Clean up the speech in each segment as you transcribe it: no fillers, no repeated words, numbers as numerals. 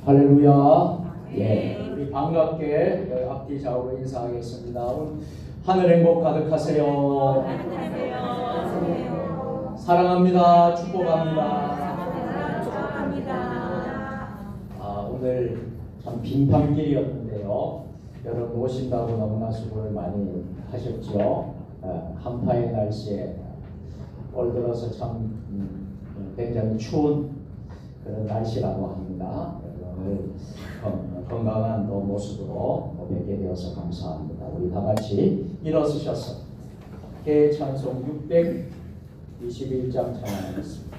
할렐루야. 예, 우리 반갑게 앞뒤 좌우로 인사하겠습니다. 하늘 행복 가득하세요. 사랑합니다. 축복합니다. 오늘 참 빙판길이었는데요. 여러분 오신다고 너무나 수고를 많이 하셨죠. 한파의 날씨에 올 들어서 참 굉장히 추운 그런 날씨라고 합니다. 여러분을 건강한 또 모습으로 뵙게 되어서 감사합니다. 우리 다 같이 일어서셔서 개찬송 621장 찬양하겠습니다.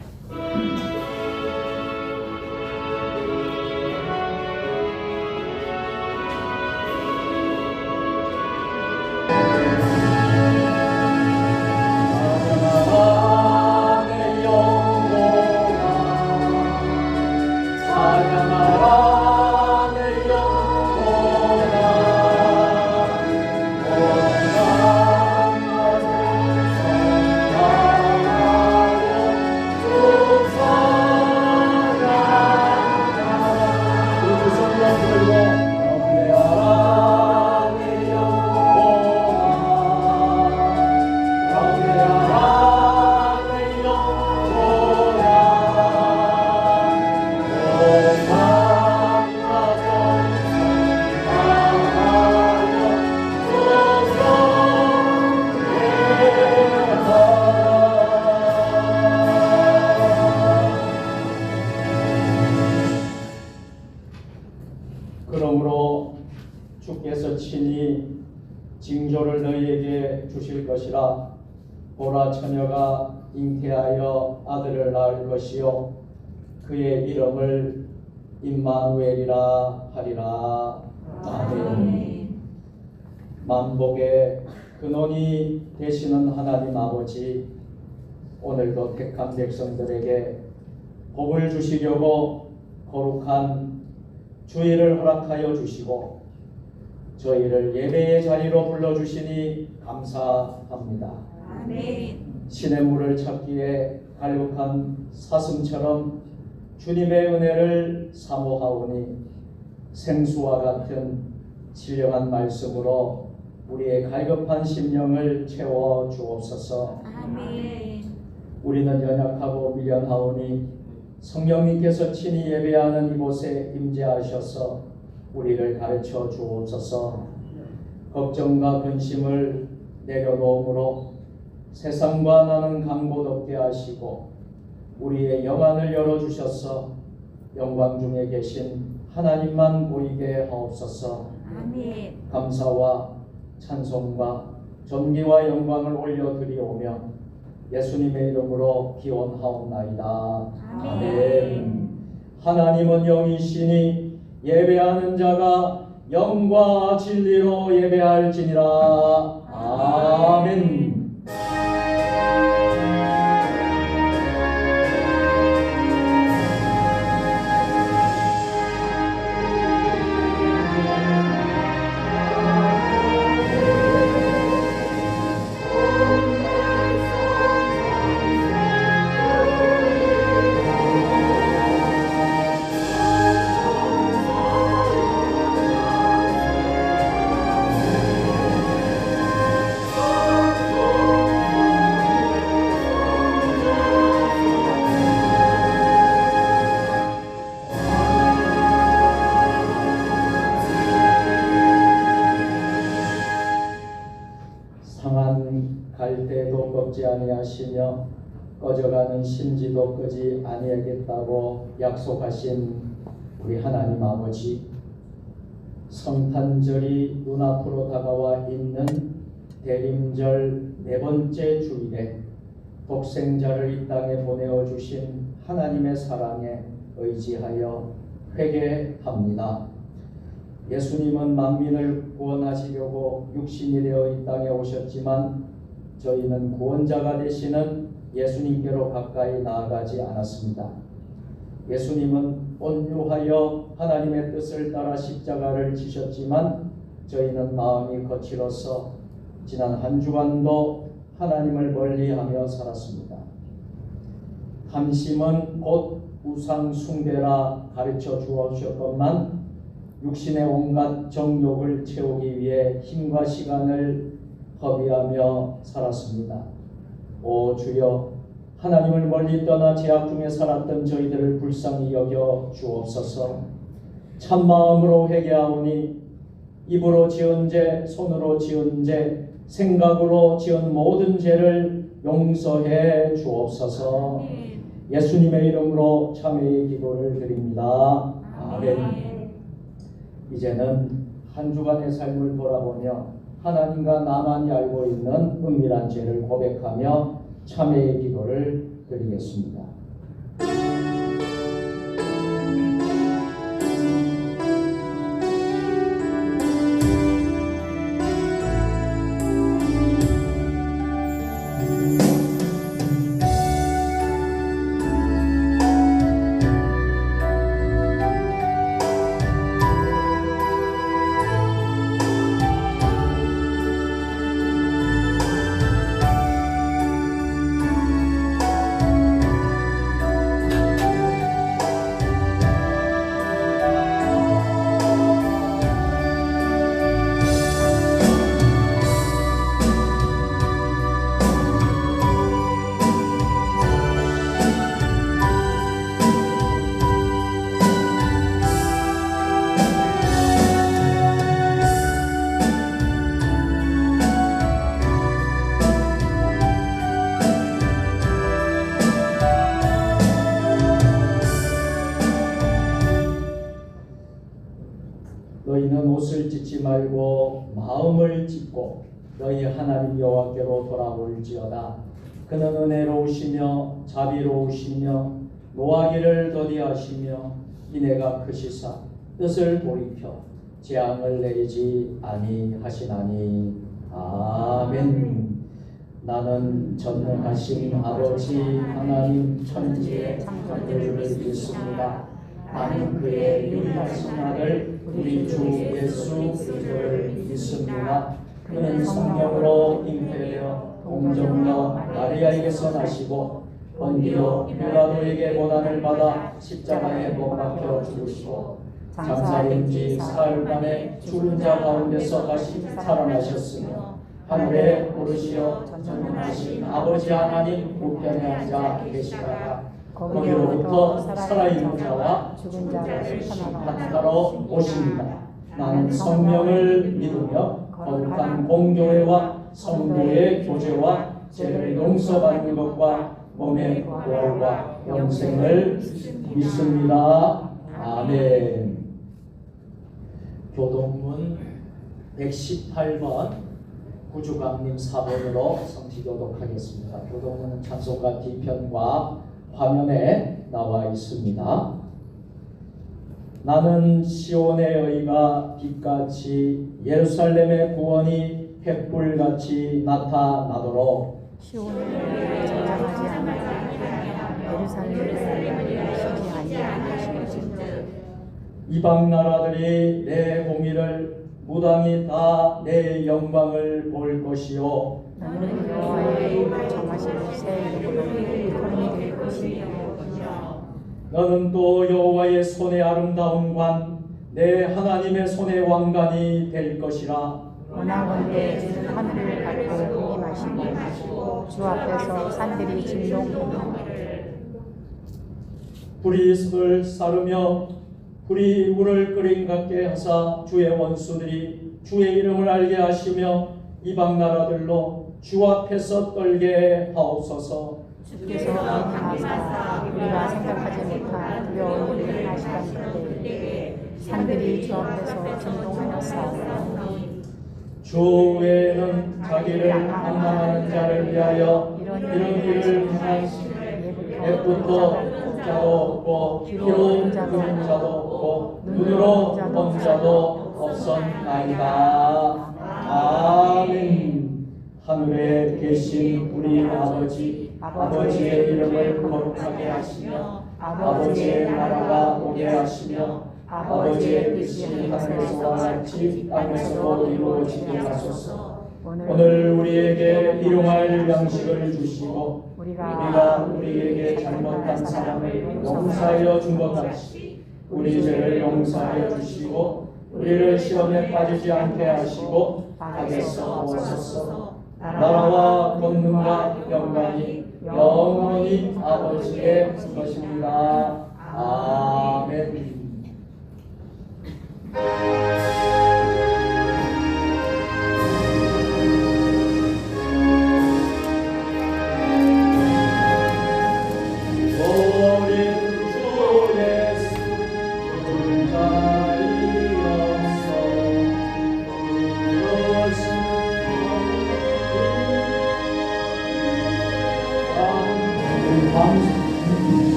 그러므로 주께서 친히 징조를 너희에게 주실 것이라. 보라, 처녀가 잉태하여 아들을 낳을 것이요 그의 이름을 임마누엘이라 하리라. 아멘. 만복의 근원이 되시는 하나님 아버지, 오늘도 택한 백성들에게 복을 주시려고 거룩한 주일을 허락하여 주시고 저희를 예배의 자리로 불러주시니 감사합니다. 아멘. 시냇물을 찾기에 갈급한 사슴처럼 주님의 은혜를 사모하오니 생수와 같은 신령한 말씀으로 우리의 갈급한 심령을 채워 주옵소서. 아멘. 우리는 연약하고 미련하오니 성령님께서 친히 예배하는 이곳에 임재하셔서 우리를 가르쳐 주옵소서. 걱정과 근심을 내려놓음으로 세상과 나는 강보롭게 하시고 우리의 영안을 열어주셔서 영광 중에 계신 하나님만 보이게 하옵소서. 아멘. 감사와 찬송과 존귀와 영광을 올려드리오며 예수님의 이름으로 기원하옵나이다. 아멘. 하나님은 영이시니 예배하는 자가 영과 진리로 예배할지니라. 아멘. 상한 갈대도 꺾지 아니하시며 꺼져가는 심지도 끄지 아니하겠다고 약속하신 우리 하나님 아버지, 성탄절이 눈앞으로 다가와 있는 대림절 네 번째 주일에 독생자를 이 땅에 보내어 주신 하나님의 사랑에 의지하여 회개합니다. 예수님은 만민을 구원하시려고 육신이 되어 이 땅에 오셨지만 저희는 구원자가 되시는 예수님께로 가까이 나아가지 않았습니다. 예수님은 온유하여 하나님의 뜻을 따라 십자가를 지셨지만 저희는 마음이 거칠어서 지난 한 주간도 하나님을 멀리하며 살았습니다. 감심은 곧 우상 숭배라 가르쳐 주었건만 육신의 온갖 정욕을 채우기 위해 힘과 시간을 허비하며 살았습니다. 오 주여, 하나님을 멀리 떠나 죄악 중에 살았던 저희들을 불쌍히 여겨 주옵소서. 참마음으로 회개하오니 입으로 지은 죄, 손으로 지은 죄, 생각으로 지은 모든 죄를 용서해 주옵소서. 예수님의 이름으로 참회의 기도를 드립니다. 아멘. 이제는 한 주간의 삶을 돌아보며 하나님과 나만이 알고 있는 은밀한 죄를 고백하며 참회의 기도를 드리겠습니다. 너희는 옷을 찢지 말고 마음을 찢고 너희 하나님 여호와께로 돌아올지어다. 그는 은혜로우시며 자비로우시며 노하기를 더디하시며 인애가 크시사 뜻을 돌이켜 재앙을 내리지 아니하시나니. 아멘. 나는 전능하신 아버지 하나님 천지의 창조주를 믿습니다. 나는 그의 유일하신 아들 우리 주 예수 그리스도를 믿습니다. 그는 성령으로 잉태되어 동정녀 마리아에게서 나시고 본디오 빌라도에게 고난을 받아 십자가에 못 박혀 죽으시고 장사된 지 사흘간에 죽은 자 가운데서 다시 살아나셨으며 하늘에 오르시어 전능하신 아버지 하나님 우편에 앉아 계시다가 거기로부터 살아있는 자와 죽은 자를 심판하러 오십니다. 나는 성령을 믿으며 거룩한 공교회와 성도의 교제와 죄를 용서받는 것과 몸의 부활과 영생을 믿습니다. 아멘. 교동문 118번 구주강림 4번으로 성시교독하겠습니다. 교동문은 찬송가 뒤편과 화면에 나와 있습니다. 나는 시온의 의가 빛같이 예루살렘의 구원이 횃불같이 나타나도록 시온의 의를 저장하지 아니하며 예루살렘을 쉬지 아니하시고 이방 나라들이 내 공의를 무당이 다 내 영광을 볼 것이요 나는 여호와의 이름을 정하시고 새 이름으로 일컬음이 될 것이며 너는 또 여호와의 손의 아름다운 관 내 하나님의 손의 왕관이 될 것이라. 원하건대 주는 하늘을 밟고 힘하시고 주 앞에서 산들이 진동하며 불이 흙을 사르며 불이 물을 끓인 같게 하사 주의 원수들이 주의 이름을 알게 하시며 이방 나라들로 주 앞에서 떨게 하옵소서. 주께서 명하사 우리가 생각하지 못한 두려운 일을 하시던 그때 산들이 주 앞에서 진동하였사오니 주 외에는 자기를 한망하는 자를 위하여 이런 일을 행한 옛부터 자도 없고 귀로 들은 자도 없고 눈으로 본 자도 없었나이다. 아멘. 하늘에 계신 우리 아버지의 이름을 거룩하게 하시며 아버지의 나라가 오게 하시며 아버지의 뜻이 하늘에서와 같이 땅에서도 이루어지게 하소서. 오늘 우리에게 일용할 양식을 주시고 우리가 우리에게 잘못한 사람을 용서하여 준 것 같이 우리 죄를 용서하여 주시고 우리를 시험에 빠지지 않게 하시고 악에서 구하소서. 나라와 권능과 영광이 영원히 아버지의 것입니다. 아멘.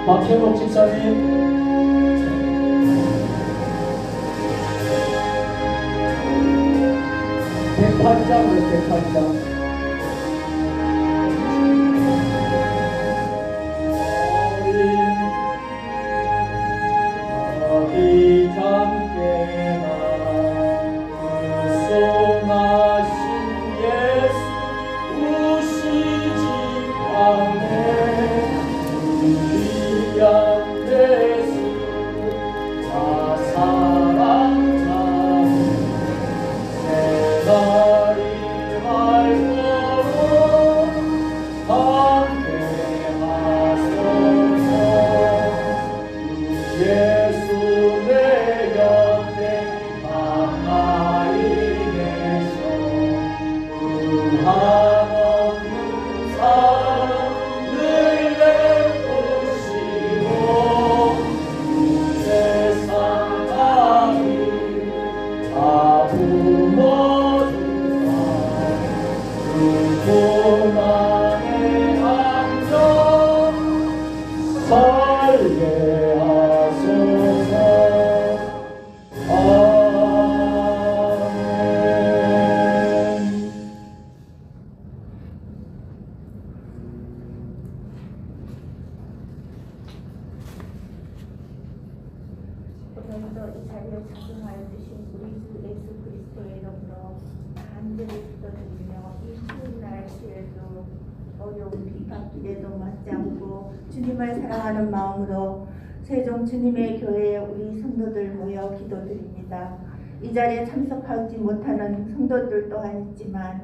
박현옥 집사님, 백팔장. 어린 잠깨나 소나신 예수 우시지 않네. 예수 나 사랑하는 새날이 밝도록 함께하소서. 예수 내 곁에 가까이 계셔 한없는 사랑 늘 베푸시고 세상 아기 다 부모주사 고난의 안전 살게 하소서. 아멘. 오늘도 이 자리에 작용하여 주신 우리 주 예수 그리스도의 이름으로 간절히 기도드리며 이 추운 날씨에도 어려운 비바퀴에도 맞지 않고 주님을 사랑하는 마음으로 세종 주님의 교회에 우리 성도들 모여 기도드립니다. 이 자리에 참석하지 못하는 성도들 또한 있지만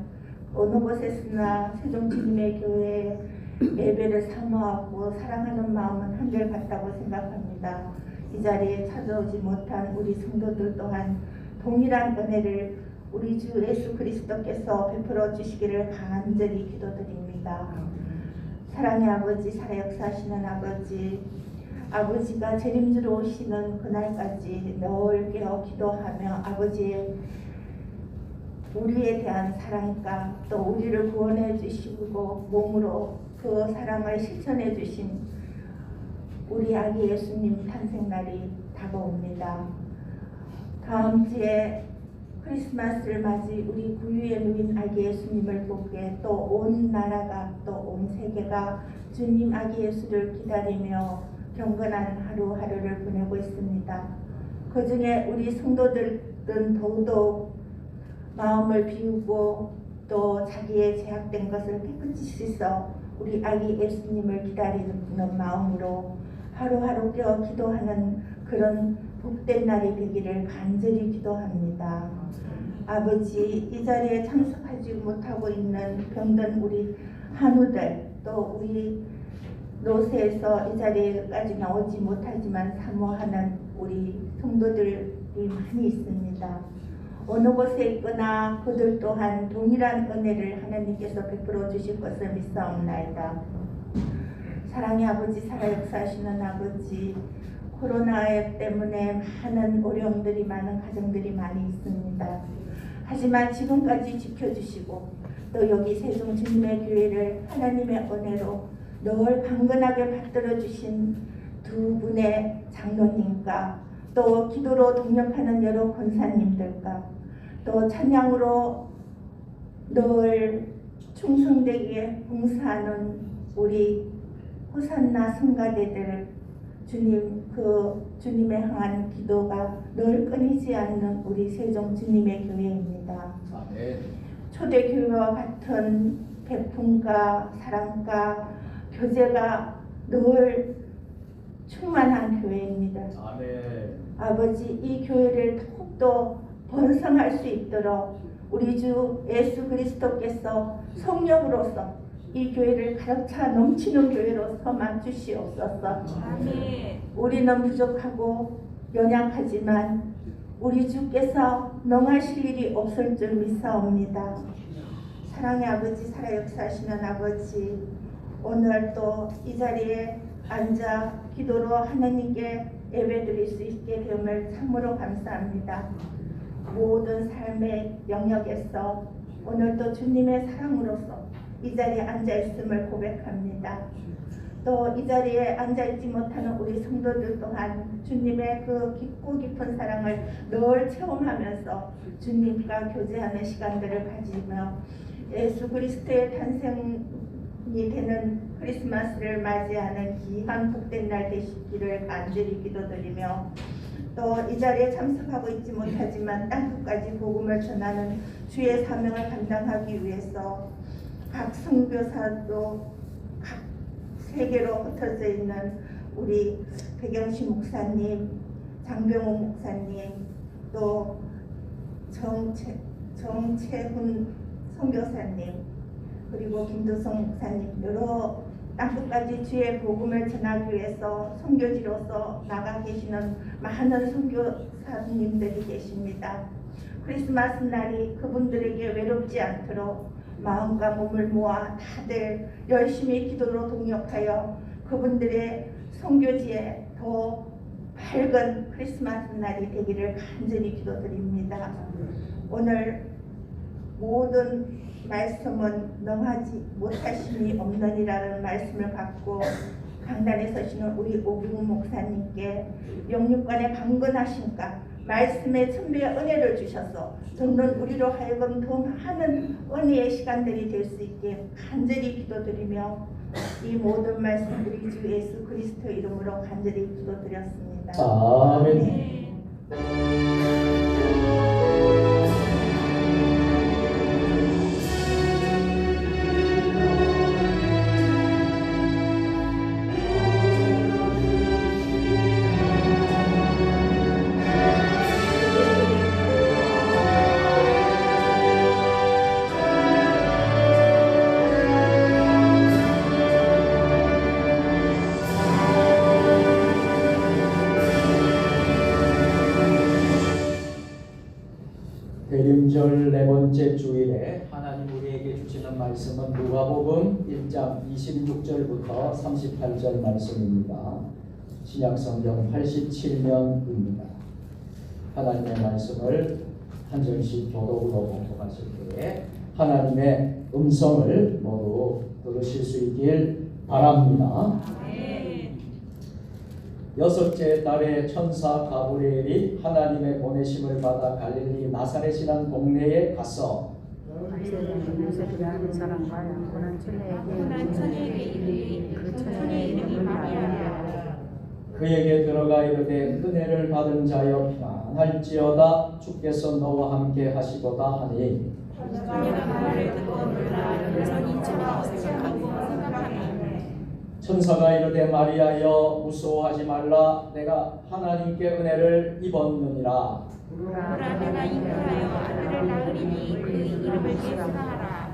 어느 곳에서나 세종 주님의 교회에 예배를 사모하고 사랑하는 마음은 한결같다고 생각합니다. 이 자리에 찾아오지 못한 우리 성도들 또한 동일한 은혜를 우리 주 예수 그리스도께서 베풀어 주시기를 간절히 기도드립니다. 사랑의 아버지, 살아 역사하시는 아버지, 아버지가 재림주로 오시는 그날까지 늘 깨어 기도하며 아버지의 우리에 대한 사랑과 또 우리를 구원해 주시고 몸으로 그 사랑을 실천해 주신 우리 아기 예수님 탄생날이 다가옵니다. 다음 주에 크리스마스를 맞이 우리 구유에 누인 아기 예수님을 보게 또 온 나라가 또 온 세계가 주님 아기 예수를 기다리며 경건한 하루하루를 보내고 있습니다. 그 중에 우리 성도들은 더더욱 마음을 비우고 또 자기의 제약된 것을 깨끗이 씻어 우리 아기 예수님을 기다리는 마음으로 하루하루 깨어 기도하는 그런 복된 날이 되기를 간절히 기도합니다. 아버지, 이 자리에 참석하지 못하고 있는 병든 우리 한우들 또 우리 노세에서 이 자리에까지 나오지 못하지만 사모하는 우리 성도들이 많이 있습니다. 어느 곳에 있거나 그들 또한 동일한 은혜를 하나님께서 베풀어 주실 것을 믿사옵나이다. 사랑의 아버지, 살아 역사하시는 아버지, 코로나 때문에 많은 어려움들이 많은 가정들이 많이 있습니다. 하지만 지금까지 지켜주시고 또 여기 세종 주님의 교회를 하나님의 은혜로 늘 강건하게 받들어 주신 두 분의 장로님과 또 기도로 동력하는 여러 권사님들과 또 찬양으로 늘 충성되게 봉사하는 우리 호산나 성가대들 주님 주님의 향한 기도가 늘 끊이지 않는 우리 세종 주님의 교회입니다. 아멘. 초대교회와 같은 배품과 사랑과 교제가 늘 충만한 교회입니다. 아멘. 아버지, 이 교회를 더욱더 번성할 수 있도록 우리 주 예수 그리스도께서 성령으로서 이 교회를 가득차 넘치는 교회로 삼아 주시옵소서. 아멘. 우리는 부족하고 연약하지만 우리 주께서 능하실 일이 없을 줄 믿사옵니다. 사랑의 아버지, 살아 역사하시는 아버지, 오늘 또 이 자리에 앉아 기도로 하나님께 예배드릴 수 있게 됨을 참으로 감사합니다. 모든 삶의 영역에서 오늘도 주님의 사랑으로서 이 자리에 앉아있음을 고백합니다. 또 이 자리에 앉아있지 못하는 우리 성도들 또한 주님의 그 깊고 깊은 사랑을 늘 체험하면서 주님과 교제하는 시간들을 가지며 예수 그리스도의 탄생이 되는 크리스마스를 맞이하는 귀한 복된 날 되시기를 간절히 기도드리며 또 이 자리에 참석하고 있지 못하지만 땅끝까지 복음을 전하는 주의 사명을 감당하기 위해서 각 선교사도 각 세계로 흩어져 있는 우리 백영시 목사님, 장병호 목사님, 또 정채훈 선교사님, 그리고 김도성 목사님, 여러 땅끝까지 주의 복음을 전하기 위해서 선교지로서 나가 계시는 많은 선교사님들이 계십니다. 크리스마스 날이 그분들에게 외롭지 않도록 마음과 몸을 모아 다들 열심히 기도로 동역하여 그분들의 선교지에 더 밝은 크리스마스 날이 되기를 간절히 기도드립니다. 오늘 모든 말씀은 능하지 못하심이 없느니라는 말씀을 갖고 강단에 서시는 우리 오병우 목사님께 영육간의 강건하심과 말씀의 천배의 은혜를 주셔서 듣는 우리로 하여금 더 많은 은혜의 시간들이 될 수 있게 간절히 기도드리며 이 모든 말씀 우리 주 예수 그리스도 이름으로 간절히 기도드렸습니다. 아멘. 대림절 네 번째 주일에 하나님 우리에게 주시는 말씀은 누가복음 1장 26절부터 38절 말씀입니다. 신약성경 87면입니다. 하나님의 말씀을 한 절씩 교독으로 봉독하실 때에 하나님의 음성을 모두 들으실 수 있길 바랍니다. 여섯째 달에 천사 가브리엘이 하나님의 보내심을 받아 갈릴리 나사렛이라는 동네에 가서 요셉이라는 사람과 양고난 처녀에게 이르니 그 처녀의 이름이 마리아라. 그에게 들어가 이르되 은혜를 받은 자여 평안할지어다 주께서 너와 함께 하시도다 하니 처녀가 말을 듣고 놀라 열선이 치며 생각하니 천사가 이르되 마리아여 무서워하지 말라 내가 하나님께 은혜를 입었느니라. 보라 내가 잉태하여 아들을 낳으리니 그 이름을 예수하라.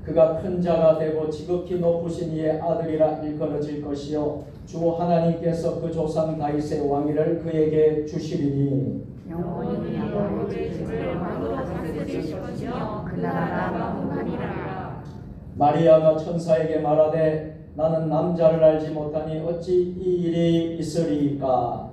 그가 큰 자가 되고 지극히 높으신 이의 아들이라 일컬어질 것이요 주 하나님께서 그 조상 다윗의 왕위를 그에게 주시리니 영원히 야곱의 집을 왕으로 다스리실 것이며 그 나라가 왕하리라. 마리아가 천사에게 말하되 나는 남자를 알지 못하니 어찌 이 일이 있으리까.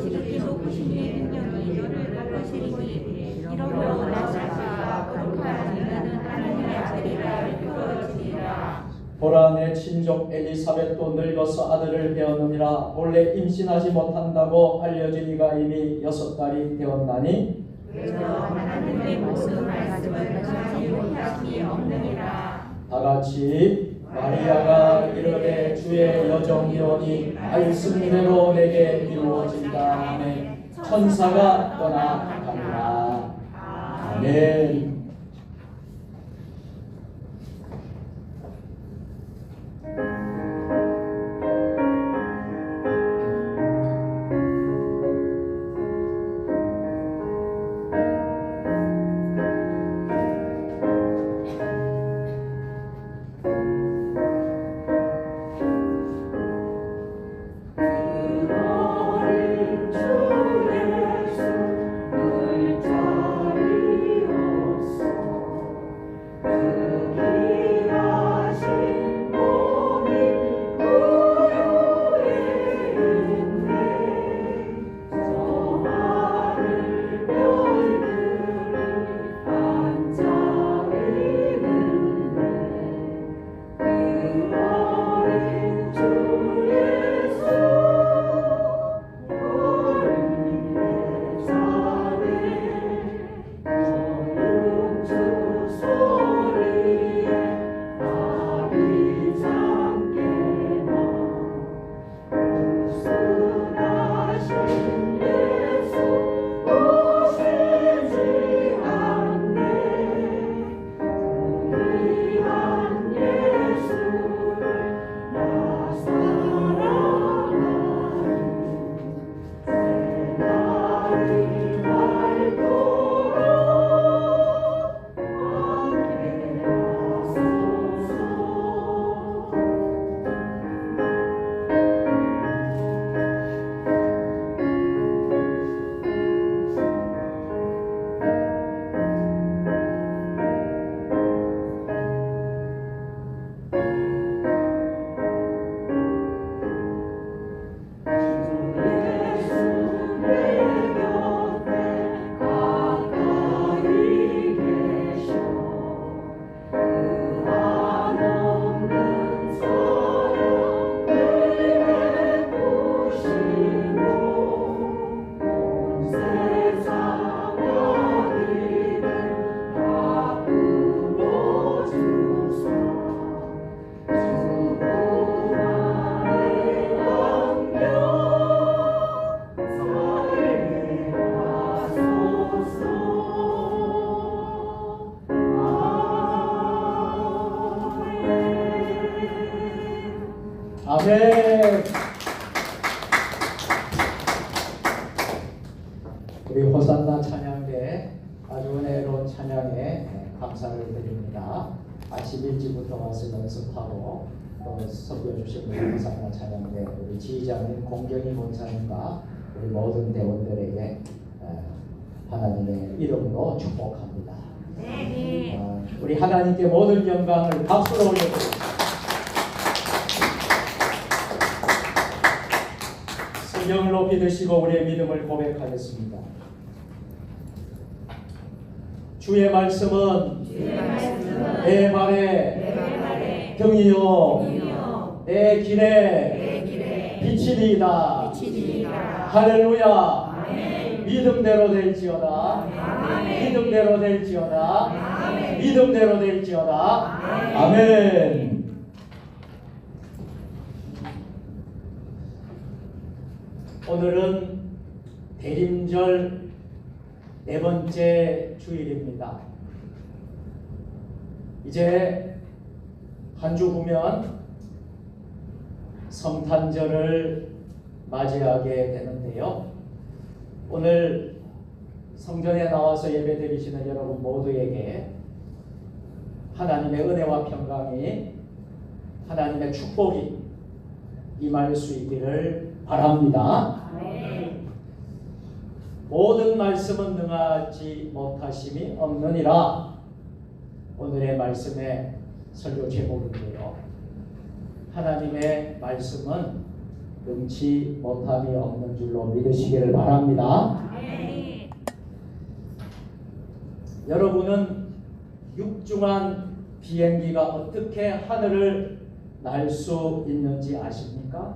지극히 높으신 이의 능력이 너를 덮으시리니 이러므로 나사가 거룩한 이는 하나님의 아들이라 일컬어지리라. 보라 내 친족 엘리사벳도 늙어서 아들을 배었느니라. 본래 임신하지 못한다고 알려진 이가 이미 6달이 되었나니 하나님의 모든 말씀을 변하지 못하심이 없느니라. 다같이 마리아가 이르되 주의 여정이오니 말씀대로 내게 이루어진다 하매 천사가 떠나가니라. 아멘. 아멘. 우리 호산나 찬양대 아주 은혜로운 찬양에 감사를 드립니다. 아침 일찍부터 와서 연습하고 또 섬겨주신 우리 호산나 찬양대 우리 지휘자님 공경희 본사님과 우리 모든 대원들에게 하나님의 이름으로 축복합니다. 우리 하나님께 모든 영광을 박수로 올려드립니다. 성경을 높이 드시고 우리의 믿음을 고백하겠습니다. 주의 말씀은 내 발에 등이요 내 길에 빛이니이다. 할렐루야. 믿음대로 될지어다. 믿음대로 될지어다. 믿음대로 될지어다. 아멘. 오늘은 대림절 네 번째 주일입니다. 이제 한 주 후면 성탄절을 맞이하게 되는데요. 오늘 성전에 나와서 예배드리시는 여러분 모두에게 하나님의 은혜와 평강이, 하나님의 축복이 임할 수 있기를 바랍니다. 모든 말씀은 능하지 못하심이 없느니라. 오늘의 말씀의 설교 제목인데요. 하나님의 말씀은 능치 못함이 없는 줄로 믿으시기를 바랍니다. 여러분은 육중한 비행기가 어떻게 하늘을 날 수 있는지 아십니까?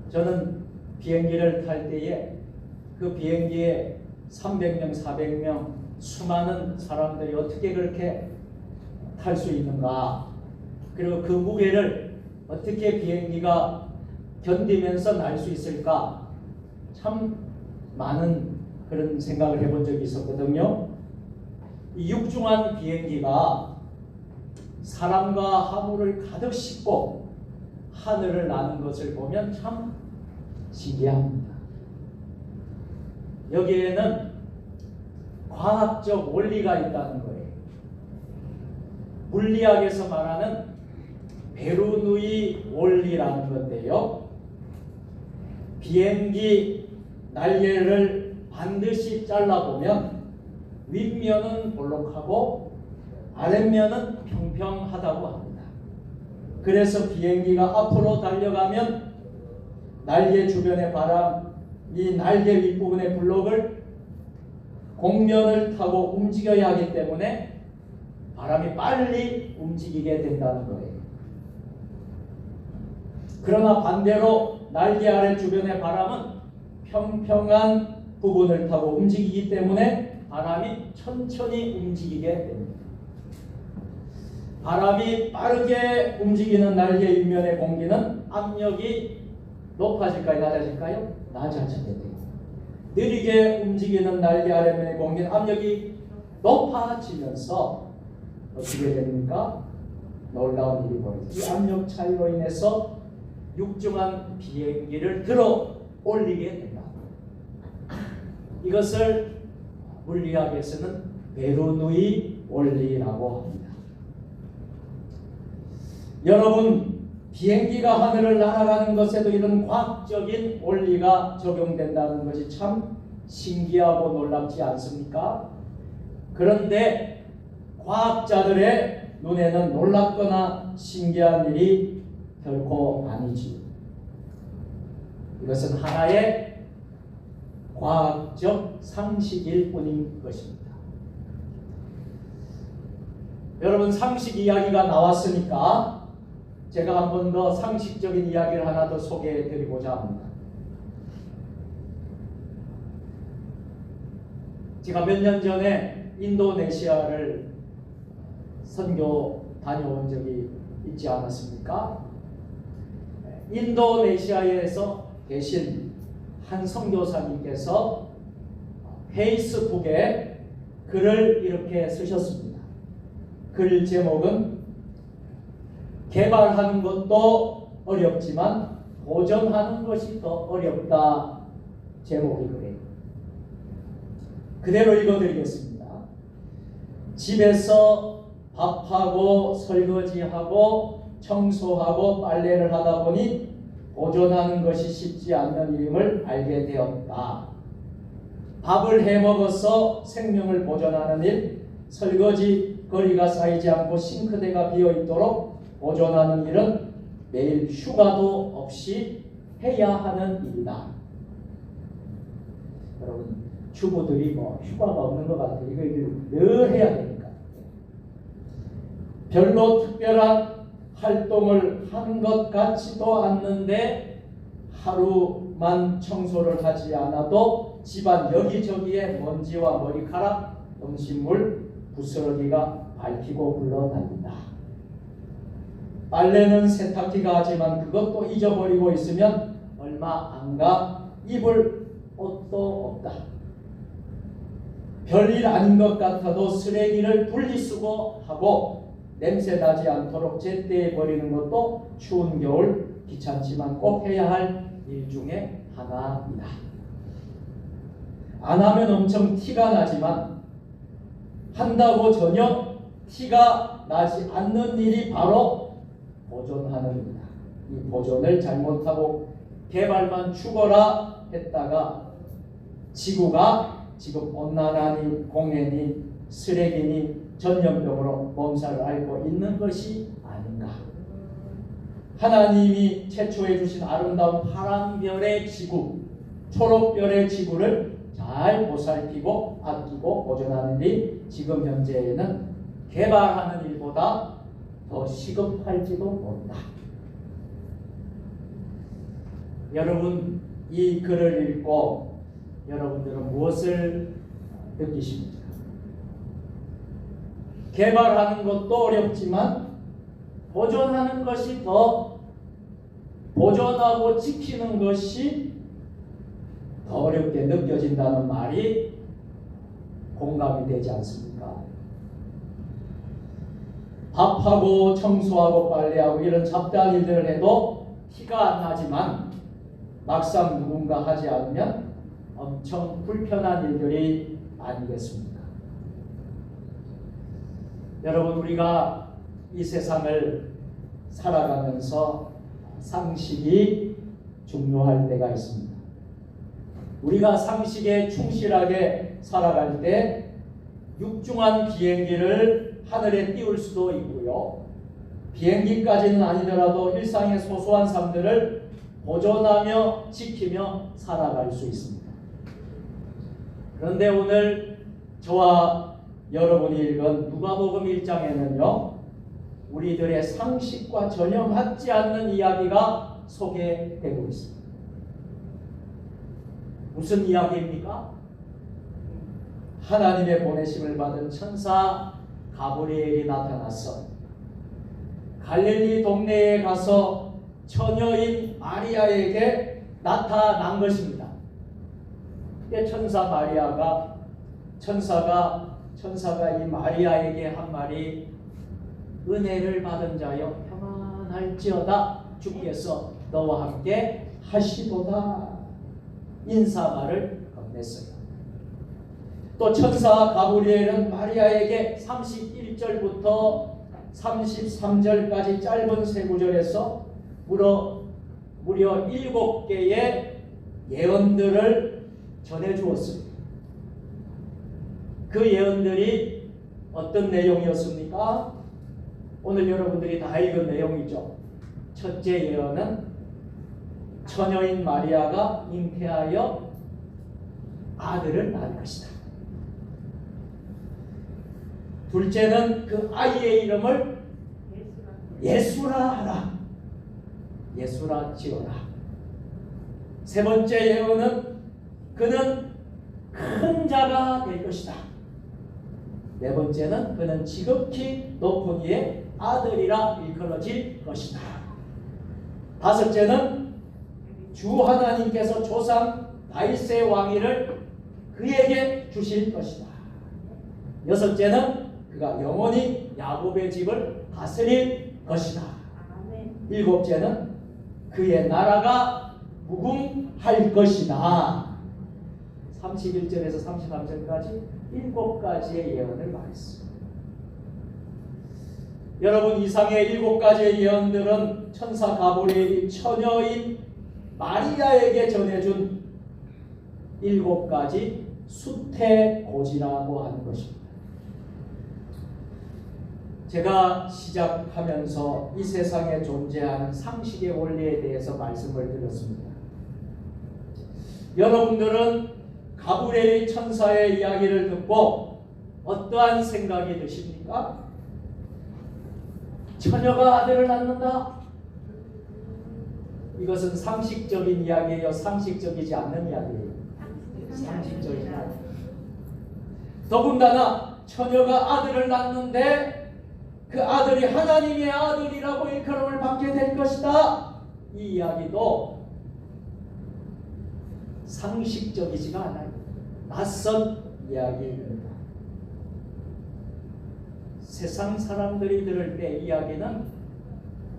저는 비행기를 탈 때에 그 비행기에 300명, 400명 수많은 사람들이 어떻게 그렇게 탈 수 있는가 그리고 그 무게를 어떻게 비행기가 견디면서 날 수 있을까? 참 많은 그런 생각을 해본 적이 있었거든요. 이 육중한 비행기가 사람과 화물을 가득 싣고 하늘을 나는 것을 보면 참 신기합니다. 여기에는 과학적 원리가 있다는 거예요. 물리학에서 말하는 베르누이 원리라는 건데요. 비행기 날개를 반드시 잘라보면 윗면은 볼록하고 아랫면은 평평하다고 합니다. 그래서 비행기가 앞으로 달려가면 날개 주변의 바람, 이 날개 윗부분의 블록을 곡면을 타고 움직여야 하기 때문에 바람이 빨리 움직이게 된다는 거예요. 그러나 반대로 날개 아래 주변의 바람은 평평한 부분을 타고 움직이기 때문에 바람이 천천히 움직이게 됩니다. 바람이 빠르게 움직이는 날개 윗면의 공기는 압력이 높아질까요? 낮아질까요? 낮아지게 돼요. 느리게 움직이는 날개 아래면의 공기는 압력이 높아지면서 어떻게 됩니까? 놀라운 일이 벌어져요. 이 압력 차이로 인해서 육중한 비행기를 들어 올리게 된다. 이것을 물리학에서는 베르누이 원리라고 합니다. 여러분, 비행기가 하늘을 날아가는 것에도 이런 과학적인 원리가 적용된다는 것이 참 신기하고 놀랍지 않습니까? 그런데 과학자들의 눈에는 놀랍거나 신기한 일이 결코 아니지. 이것은 하나의 과학적 상식일 뿐인 것입니다. 여러분, 상식 이야기가 나왔으니까 제가 한 번 더 상식적인 이야기를 하나 더 소개해 드리고자 합니다. 제가 몇 년 전에 인도네시아를 선교 다녀온 적이 있지 않았습니까? 인도네시아에서 계신 한 선교사님께서 페이스북에 글을 이렇게 쓰셨습니다. 글 제목은 개발하는 것도 어렵지만 도전하는 것이 더 어렵다. 제목이 그래요. 그대로 읽어드리겠습니다. 집에서 밥하고 설거지하고 청소하고 빨래를 하다 보니 도전하는 것이 쉽지 않는 일임을 알게 되었다. 밥을 해먹어서 생명을 보존하는 일, 설거지 거리가 쌓이지 않고 싱크대가 비어있도록 보존하는 일은 매일 휴가도 없이 해야 하는 일이다. 여러분, 주부들이 휴가가 없는 것 같아요. 이거 늘 해야 되니까. 별로 특별한 활동을 한 것 같지도 않는데 하루만 청소를 하지 않아도 집안 여기저기에 먼지와 머리카락, 음식물, 부스러기가 밟히고 굴러다닌다. 빨래는 세탁기가 하지만 그것도 잊어버리고 있으면 얼마 안 가 입을 옷도 없다. 별일 아닌 것 같아도 쓰레기를 분리수거하고 냄새 나지 않도록 제때에 버리는 것도 추운 겨울 귀찮지만 꼭 해야 할 일 중에 하나이다. 안 하면 엄청 티가 나지만 한다고 전혀 티가 나지 않는 일이 바로 보존하는 일이다. 이 보존을 잘못하고 개발만 죽어라 했다가 지구가 지금 온난화니 공해니 쓰레기니 전염병으로 몸살을 앓고 있는 것이 아닌가. 하나님이 최초에 주신 아름다운 파란별의 지구, 초록별의 지구를 잘 보살피고 아끼고 보존하는 일이 지금 현재에는 개발하는 일보다 더 시급할지도 모른다. 여러분, 이 글을 읽고 여러분들은 무엇을 느끼십니까? 개발하는 것도 어렵지만 보존하는 것이 더 보존하고 지키는 것이 더 어렵게 느껴진다는 말이 공감이 되지 않습니까? 밥하고 청소하고 빨래하고 이런 잡다한 일들을 해도 티가 안 나지만 막상 누군가 하지 않으면 엄청 불편한 일들이 아니겠습니까? 여러분, 우리가 이 세상을 살아가면서 상식이 중요할 때가 있습니다. 우리가 상식에 충실하게 살아갈 때 육중한 비행기를 하늘에 띄울 수도 있고요. 비행기까지는 아니더라도 일상의 소소한 삶들을 보존하며 지키며 살아갈 수 있습니다. 그런데 오늘 저와 여러분이 읽은 누가복음 1장에는요, 우리들의 상식과 전혀 맞지 않는 이야기가 소개되고 있습니다. 무슨 이야기입니까? 하나님의 보내심을 받은 천사 가브리엘이 나타나서 갈릴리 동네에 가서 처녀인 마리아에게 나타난 것입니다. 그때 천사가 이 마리아에게 한 말이, 은혜를 받은 자여 평안할지어다, 주께서 너와 함께 하시도다, 인사말을 건넸어요. 또 천사 가브리엘은 마리아에게 31절부터 33절까지 짧은 세 구절에서 무려 7개의 예언들을 전해주었습니다. 그 예언들이 어떤 내용이었습니까? 오늘 여러분들이 다 읽은 내용이죠. 첫째 예언은 처녀인 마리아가 잉태하여 아들을 낳을 것이다. 둘째는 그 아이의 이름을 예수라 하라. 예수라 지어라. 세 번째 예언은 그는 큰 자가 될 것이다. 네 번째는 그는 지극히 높은 이의 아들이라 일컬어질 것이다. 다섯째는 주 하나님께서 조상 다윗의 왕위를 그에게 주실 것이다. 여섯째는 그가 영원히 야곱의 집을 다스릴 것이다. 일곱째는 그의 나라가 무궁할 것이다. 31절에서 33절까지 7가지의 예언을 말했습니다. 여러분, 이상의 7가지의 예언들은 천사 가브리엘이 처녀인 마리아에게 전해준 7가지 수태고지라고 하는 것입니다. 제가 시작하면서 이 세상에 존재하는 상식의 원리에 대해서 말씀을 드렸습니다. 여러분들은 가브리엘 천사의 이야기를 듣고 어떠한 생각이 드십니까? 처녀가 아들을 낳는다? 이것은 상식적인 이야기예요? 상식적이지 않는 이야기예요? 상식적인 이야기. 더군다나 처녀가 아들을 낳는데 그 아들이 하나님의 아들이라고 일컬음을 받게 될 것이다. 이 이야기도 상식적이지가 않아요. 낯선 이야기입니다. 세상 사람들이 들을 때 이야기는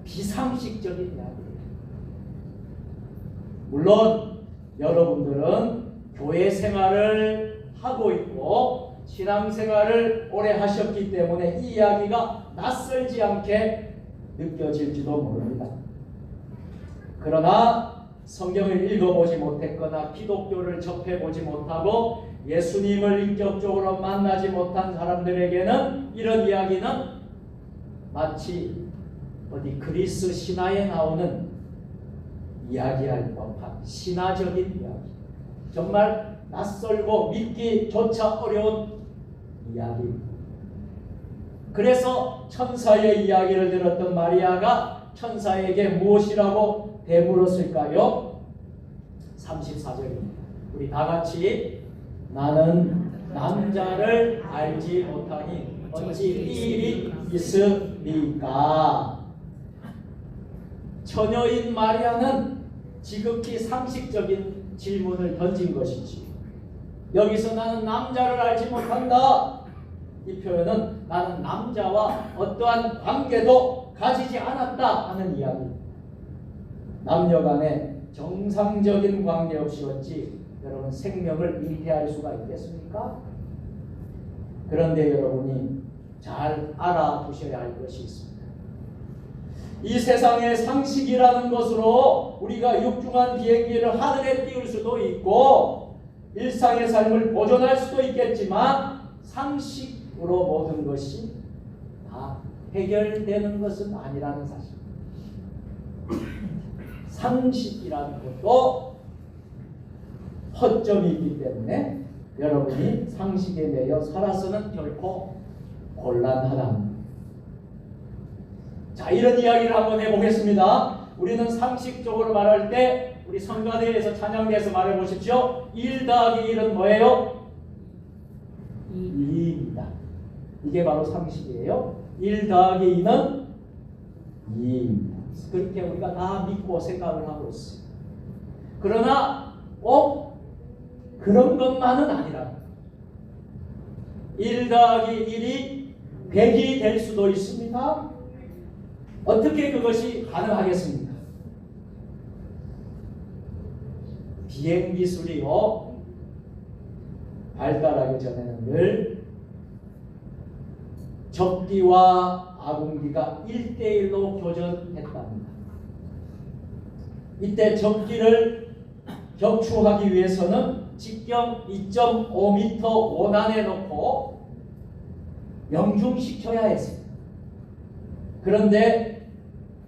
비상식적인 이야기예요. 물론 여러분들은 교회 생활을 하고 있고 신앙생활을 오래 하셨기 때문에 이 이야기가 낯설지 않게 느껴질지도 모릅니다. 그러나 성경을 읽어보지 못했거나 기독교를 접해보지 못하고 예수님을 인격적으로 만나지 못한 사람들에게는 이런 이야기는 마치 어디 그리스 신화에 나오는 이야기할 법한 신화적인 이야기, 정말 낯설고 믿기조차 어려운 이야기입니다. 그래서 천사의 이야기를 들었던 마리아가 천사에게 무엇이라고 되물었을까요? 34절입니다. 우리 다 같이 나는 남자를 알지 못하니 어찌 이 일이 있으리까? 처녀인 마리아는 지극히 상식적인 질문을 던진 것이지. 여기서 나는 남자를 알지 못한다. 이 표현은 나는 남자와 어떠한 관계도 가지지 않았다 하는 이야기. 남녀 간에 정상적인 관계 없이 어찌 여러분 생명을 잉태할 수가 있겠습니까? 그런데 여러분이 잘 알아두셔야 할 것이 있습니다. 이 세상의 상식이라는 것으로 우리가 육중한 비행기를 하늘에 띄울 수도 있고 일상의 삶을 보존할 수도 있겠지만 상식으로 모든 것이 다 해결되는 것은 아니라는 사실. 상식이라는 것도 허점이 있기 때문에 여러분이 상식에 매여 살아서는 결코 곤란하다. 자, 이런 이야기를 한번 해보겠습니다. 우리는 상식적으로 말할 때 우리 성가대에서 찬양대에서 말해 보십시오. 1 더하기 1은 뭐예요? 2입니다. 이게 바로 상식이에요. 1 더하기 2는 2입니다. 그렇게 우리가 다 믿고 생각을 하고 있어요. 그러나 꼭 그런 것만은 아니라 1 더하기 1이 100이 될 수도 있습니다. 어떻게 그것이 가능하겠습니까? 비행기술이요 발달하기 전에는 늘 적기와 아궁기가 1대1로 교전했답니다. 이때 적기를 격추하기 위해서는 직경 2.5m 원안에 놓고 명중시켜야 했습니다. 그런데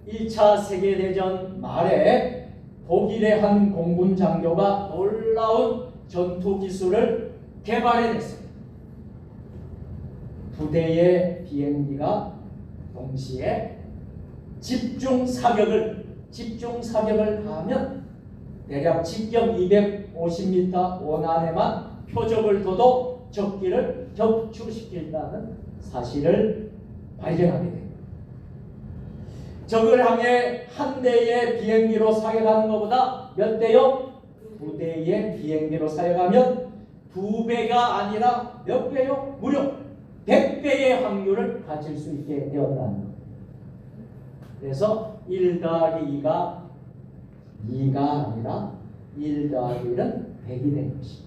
1차 세계대전 말에 독일의 한 공군 장교가 놀라운 전투 기술을 개발해냈습니다. 두 대의 비행기가 동시에 집중 사격을 가하면 대략 직경 250m 원안에만 표적을 둬도 적기를 격추시킨다는 사실을 발견하게 됩니다. 적을 향해 한 대의 비행기로 사격하는 것보다 몇 대요? 2대의 비행기로 사격하면 2배가 아니라 몇 배요? 무려 100배의 확률을 가질 수 있게 되었다는 겁니다. 그래서 1 더하기 2가 2가 아니라 1 더하기 1은 100이 된 것입니다.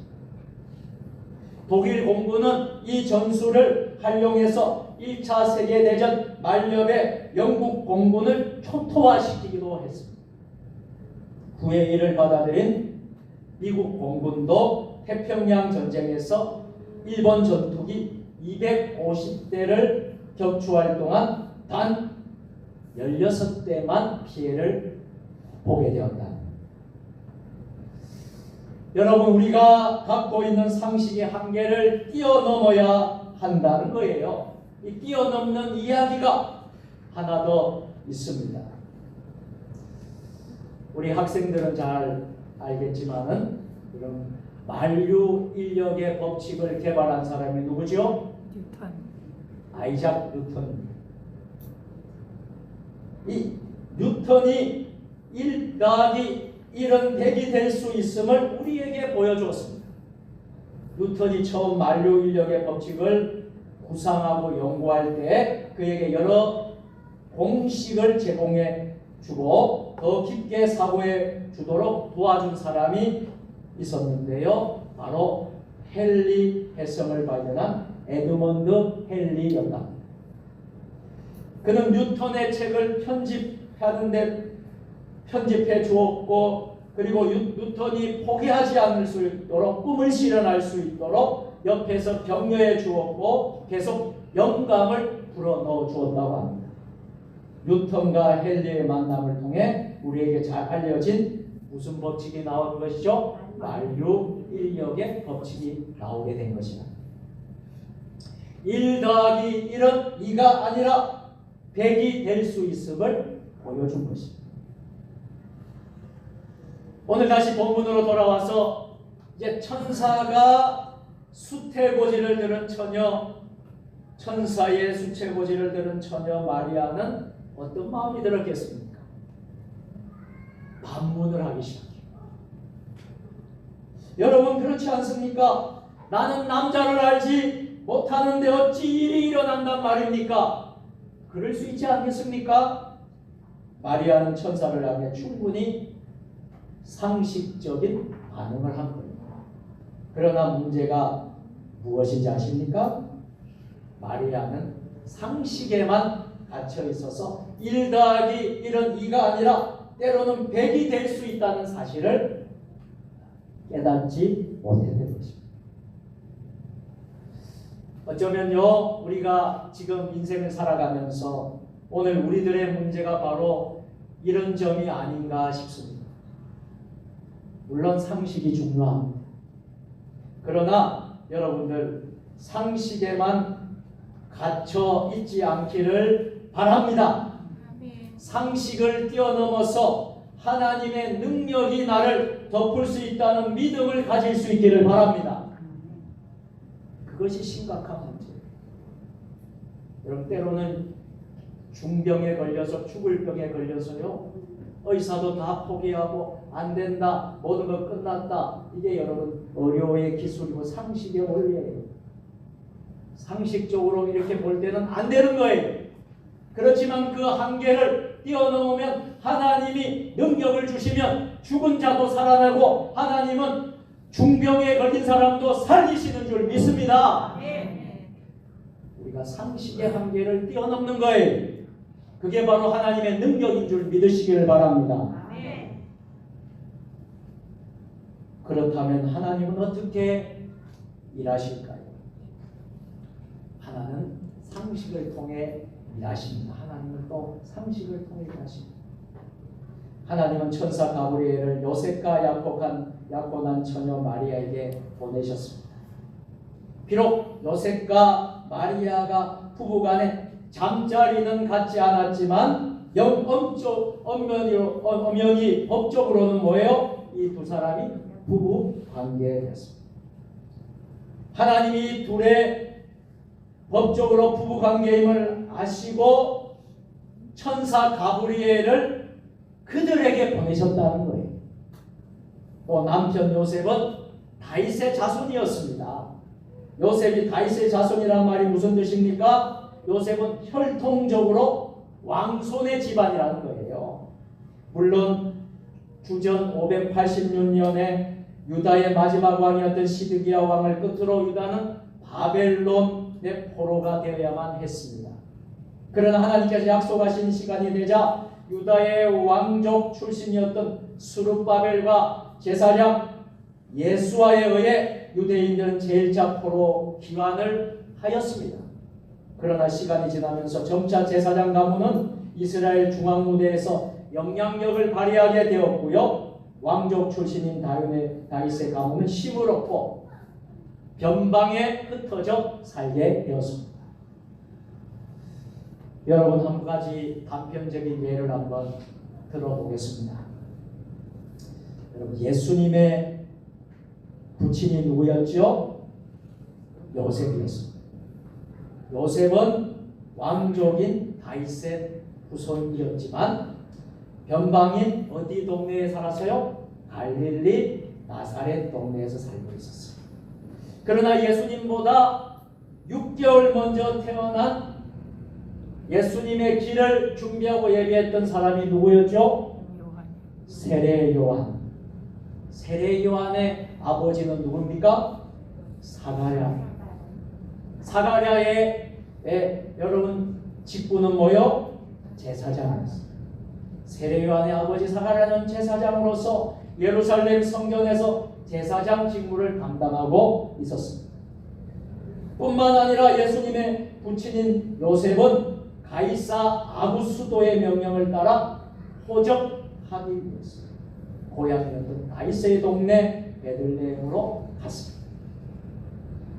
독일 공군은 이 전술을 활용해서 1차 세계대전 말년에 영국 공군을 초토화시키기도 했습니다. 후에 이를 받아들인 미국 공군도 태평양 전쟁에서 일본 전투기 250대를 격추할 동안 단 16대만 피해를 보게 되었다. 여러분, 우리가 갖고 있는 상식의 한계를 뛰어넘어야 한다는 거예요. 이 뛰어넘는 이야기가 하나 더 있습니다. 우리 학생들은 잘 알겠지만은 그럼 만류 인력의 법칙을 개발한 사람이 누구죠? 뉴턴. 아이작 뉴턴입니다. 이 뉴턴이 1 더하기 1은 100이 될 수 있음을 우리에게 보여주었습니다. 뉴턴이 처음 만류 인력의 법칙을 구상하고 연구할 때 그에게 여러 공식을 제공해 주고 더 깊게 사고해 주도록 도와준 사람이 있었는데요. 바로 헨리 해성을 발견한 에드먼드 헨리였다. 그는 뉴턴의 책을 편집해 주었고, 그리고 뉴턴이 포기하지 않을 수 있도록 꿈을 실현할 수 있도록 옆에서 격려해 주었고 계속 영감을 불어넣어 주었다고 합니다. 뉴턴과 헨리의 만남을 통해 우리에게 잘 알려진 무슨 법칙이 나온 것이죠? 만류 인력의 법칙이 나오게 된 것이다. 1 더하기 1은 2가 아니라 100이 될 수 있음을 보여준 것입니다. 오늘 다시 본문으로 돌아와서 이제 천사가 수태고지를 들은 처녀, 천사의 수태고지를 들은 처녀 마리아는 어떤 마음이 들었겠습니까? 반문을 하기 시작해요. 여러분 그렇지 않습니까? 나는 남자를 알지 못하는데 어찌 일이 일어난단 말입니까? 그럴 수 있지 않겠습니까? 마리아는 천사를 향해 충분히 상식적인 반응을 한 겁니다. 그러나 문제가 무엇인지 아십니까? 마리아는 상식에만 갇혀 있어서 1 더하기 1은 2가 아니라 때로는 100이 될 수 있다는 사실을 깨닫지 못했던 것입니다. 어쩌면요, 우리가 지금 인생을 살아가면서 오늘 우리들의 문제가 바로 이런 점이 아닌가 싶습니다. 물론 상식이 중요합니다. 그러나 여러분들 상식에만 갇혀 있지 않기를 바랍니다. 상식을 뛰어넘어서 하나님의 능력이 나를 덮을 수 있다는 믿음을 가질 수 있기를 바랍니다. 그것이 심각한 문제예요. 여러분 때로는 중병에 걸려서 죽을 병에 걸려서요, 의사도 다 포기하고 안 된다, 모든 것 끝났다. 이게 여러분 의료의 기술이고 상식의 원리예요. 상식적으로 이렇게 볼 때는 안 되는 거예요. 그렇지만 그 한계를 뛰어넘으면 하나님이 능력을 주시면 죽은 자도 살아나고 하나님은 중병에 걸린 사람도 살리시는 줄 믿습니다. 우리가 상식의 한계를 뛰어넘는 거예요. 그게 바로 하나님의 능력인 줄 믿으시기를 바랍니다. 그렇다면 하나님은 어떻게 일하실까요? 하나는 상식을 통해 일하십니다. 하나님은 또 상식을 통해 일하십니다. 하나님은 천사 가브리엘을 요셉과 약혼한 처녀 마리아에게 보내셨습니다. 비록 요셉과 마리아가 부부간에 잠자리는 갖지 않았지만 엄연히 법적으로는 뭐예요? 이 두 사람이 부부 관계였습니다. 하나님이 둘의 법적으로 부부 관계임을 아시고 천사 가브리엘을 그들에게 보내셨다는 거예요. 또 남편 요셉은 다윗의 자손이었습니다. 요셉이 다윗의 자손이란 말이 무슨 뜻입니까? 요셉은 혈통적으로 왕손의 집안이라는 거예요. 물론 주전 586년에 유다의 마지막 왕이었던 시드기야 왕을 끝으로 유다는 바벨론의 포로가 되어야만 했습니다. 그러나 하나님께서 약속하신 시간이 되자 유다의 왕족 출신이었던 스룹바벨과 제사장 예수아에 의해 유대인들은 제1차 포로 귀환을 하였습니다. 그러나 시간이 지나면서 점차 제사장 가문은 이스라엘 중앙무대에서 영향력을 발휘하게 되었고요. 왕족 출신인 다윗의 가문은 힘을 얻고 변방에 흩어져 살게 되었습니다. 여러분 한 가지 단편적인 예를 한번 들어보겠습니다. 여러분 예수님의 부친이 누구였죠? 요셉이었습니다. 요셉은 왕족인 다윗의 후손이었지만 변방인 어디 동네에 살았어요? 갈릴리 나사렛 동네에서 살고 있었어요. 그러나 예수님보다 6개월 먼저 태어난 예수님의 길을 준비하고 예비했던 사람이 누구였죠? 세례 요한. 세례 요한의 아버지는 누굽니까? 사가랴. 사가랴의 여러분 직분은 뭐요? 제사장이었어요. 세례 요한의 아버지 사가랴는 제사장으로서 예루살렘 성전에서 제사장 직무를 담당하고 있었습니다. 뿐만 아니라 예수님의 부친인 요셉은 가이사 아구스도의 명령을 따라 호적하기 위해서 고향이었던 다윗의 동네 베들레헴으로 갔습니다.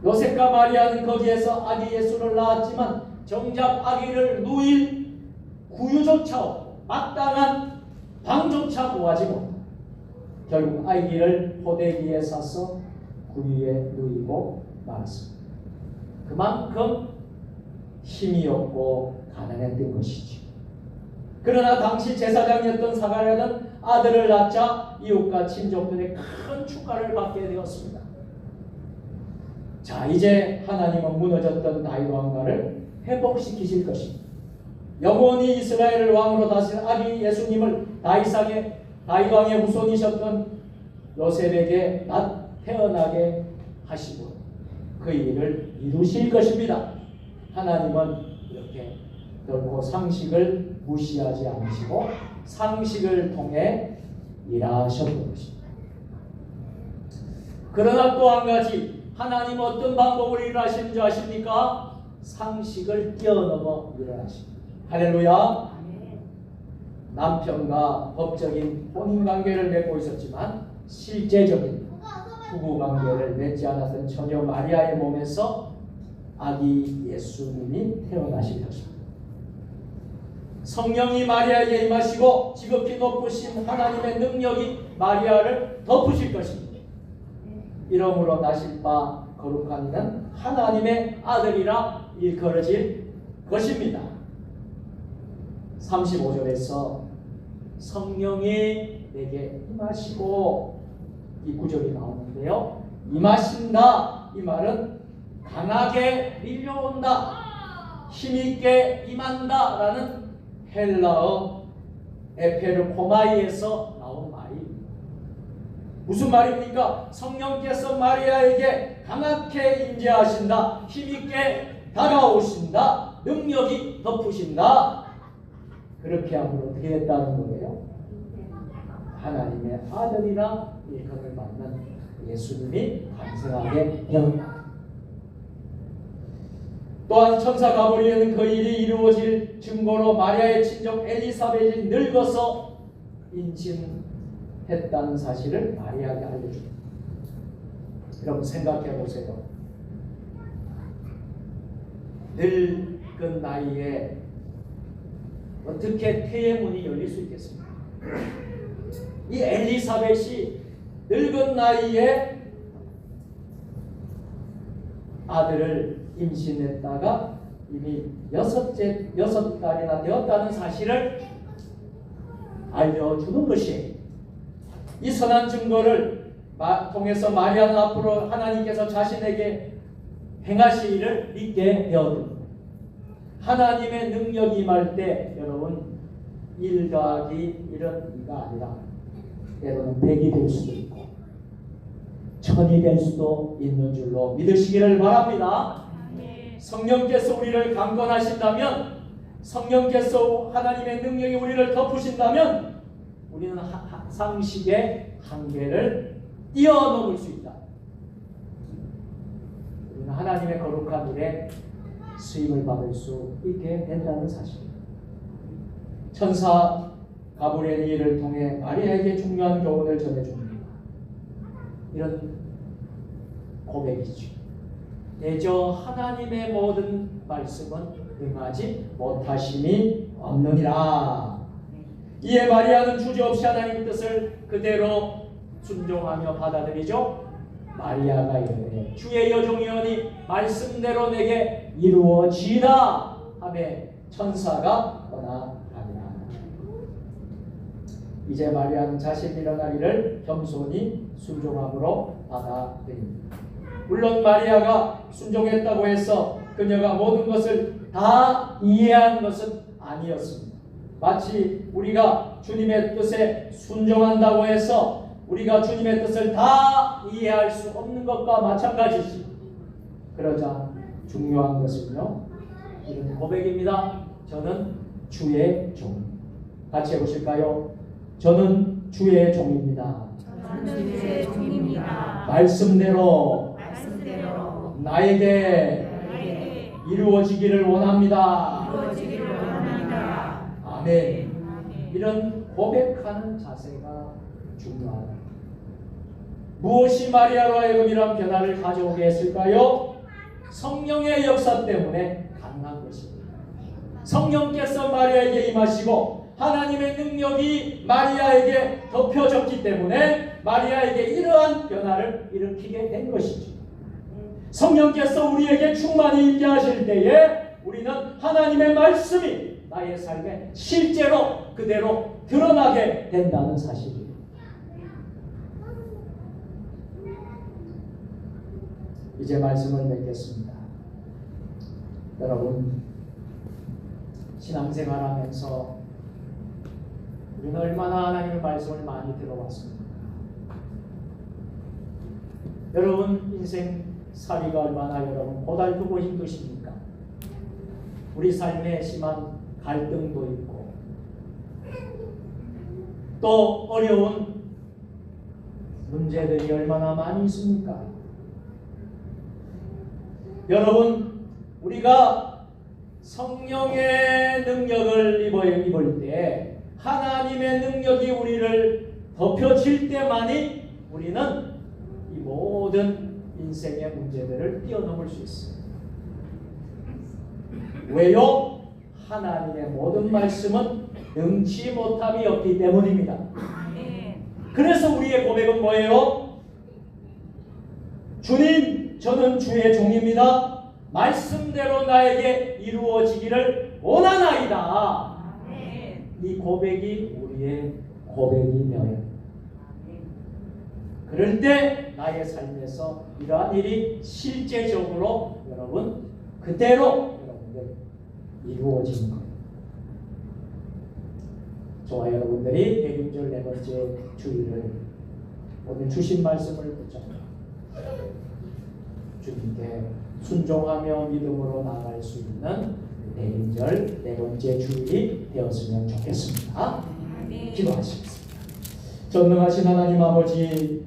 요셉과 마리아는 거기에서 아기 예수를 낳았지만 정작 아기를 누일 구유조차 없고 마땅한 방조차 구하지 못하고 결국 아기를 포대기에 싸서 구유에 누이고 말았습니다. 그만큼 힘이 없고 가난했던 것이죠. 그러나 당시 제사장이었던 사가랴는 아들을 낳자 이웃과 친족들의 큰 축하를 받게 되었습니다. 자, 이제 하나님은 무너졌던 다윗 왕가를 회복시키실 것입니다. 영원히 이스라엘을 왕으로 다스린 아기 예수님을 다윗 왕의 후손이셨던 요셉에게 태어나게 하시고 그 일을 이루실 것입니다. 하나님은 이렇게 결코 상식을 무시하지 않으시고 상식을 통해 일하셨던 것입니다. 그러나 또 한 가지, 하나님 어떤 방법으로 일하시는 줄 아십니까? 상식을 뛰어넘어 일하십니다. 할렐루야. 남편과 법적인 혼인관계를 맺고 있었지만 실제적인 부부관계를 맺지 않았던 처녀 마리아의 몸에서 아기 예수님이 태어나실 것입니다. 성령이 마리아에게 임하시고 지극히 높으신 하나님의 능력이 마리아를 덮으실 것입니다. 이러므로 나실 바 거룩한 이는 하나님의 아들이라 일컬어질 것입니다. 35절에서 성령이 내게 임하시고 이 구절이 나오는데요. 임하신다, 이 말은 강하게 밀려온다, 힘있게 임한다 라는 헬라어 에페르코마이에서 나온 말입니다. 무슨 말입니까? 성령께서 마리아에게 강하게 임재하신다, 힘있게 다가오신다, 능력이 덮으신다. 그렇게 하면 어떻게 됐다는 거예요? 하나님의 아들이라 일컬을 받는 예수님이 탄생하게 되었다. 또한 천사 가브리엘은 그 일이 이루어질 증거로 마리아의 친정 엘리사벳이 늙어서 임신했다는 사실을 마리아에게 알려줍니다. 여러분 생각해 보세요. 늙은 나이에 어떻게 태의 문이 열릴 수 있겠습니까? 이 엘리사벳이 늙은 나이에 아들을 임신했다가 이미 6달이나 되었다는 사실을 알려주는 것이에요. 이 선한 증거를 통해서 마리아는 앞으로 하나님께서 자신에게 행하실 일을 믿게 되었습니다. 하나님의 능력이 임할 때 여러분 1 더하기 1은 2가 아니라 때로는 100이 될 수도 있고 1000이 될 수도 있는 줄로 믿으시기를 바랍니다. 성령께서 우리를 강권하신다면, 성령께서 하나님의 능력이 우리를 덮으신다면 우리는 상식의 한계를 뛰어넘을 수 있다. 우리는 하나님의 거룩한 일에 수임을 받을 수 있게 된다는 사실입니다. 천사 가브리엘의 일을 통해 마리아에게 중요한 교훈을 전해줍니다. 이런 고백이죠. 대저 하나님의 모든 말씀은 응하지 못하심이 없느니라. 이에 마리아는 주저없이 하나님의 뜻을 그대로 순종하며 받아들이죠. 마리아가 이르되 주의 여종이오니 말씀대로 내게 이루어지이다 하며 천사가 떠나가니라. 이제 마리아는 자신이 일어날 일을 겸손히 순종함으로 받아들입니다. 물론 마리아가 순종했다고 해서 그녀가 모든 것을 다 이해한 것은 아니었습니다. 마치 우리가 주님의 뜻에 순종한다고 해서 우리가 주님의 뜻을 다 이해할 수 없는 것과 마찬가지지. 그러자 중요한 것은요, 이런 고백입니다. 저는 주의 종. 같이 해보실까요? 저는 주의 종입니다. 저는 주의 종입니다. 말씀대로 나에게 나에게 이루어지기를 원합니다. 이루어지기를 원합니다. 아멘. 이런 고백하는 자세가 중요하다. 무엇이 마리아로 하여금 이런 변화를 가져오게 했을까요? 성령의 역사 때문에 가능한 것입니다. 성령께서 마리아에게 임하시고 하나님의 능력이 마리아에게 덮여졌기 때문에 마리아에게 이러한 변화를 일으키게 된 것이죠. 성령께서 우리에게 충만히 임재하실 때에 우리는 하나님의 말씀이 나의 삶에 실제로 그대로 드러나게 된다는 사실이에요. 이제 말씀을 맺겠습니다. 여러분, 신앙생활하면서 우리는 얼마나 하나님의 말씀을 많이 들어왔습니까? 여러분 인생 살이가 얼마나 여러분 고달프고 힘드십니까? 우리 삶에 심한 갈등도 있고 또 어려운 문제들이 얼마나 많이 있습니까? 여러분, 우리가 성령의 능력을 입을 때 하나님의 능력이 우리를 덮여질 때만이 우리는 이 모든 인생의 문제들을 뛰어넘을 수 있어요. 왜요? 하나님의 모든 말씀은 능치 못함이 없기 때문입니다. 그래서 우리의 고백은 뭐예요? 주님, 저는 주의 종입니다. 말씀대로 나에게 이루어지기를 원하나이다. 이 고백이 우리의 고백이며요. 그럴 때 나의 삶에서 이러한 일이 실제적으로 여러분 그대로 여러분들 이루어지는 거예요. 저와 여러분들이 대림절 네 번째 주일을 오늘 주신 말씀을 붙잡고 주님께 순종하며 믿음으로 나아갈 수 있는 대림절 네 번째 주일이 되었으면 좋겠습니다. 기도하시겠습니다. 전능하신 하나님 아버지,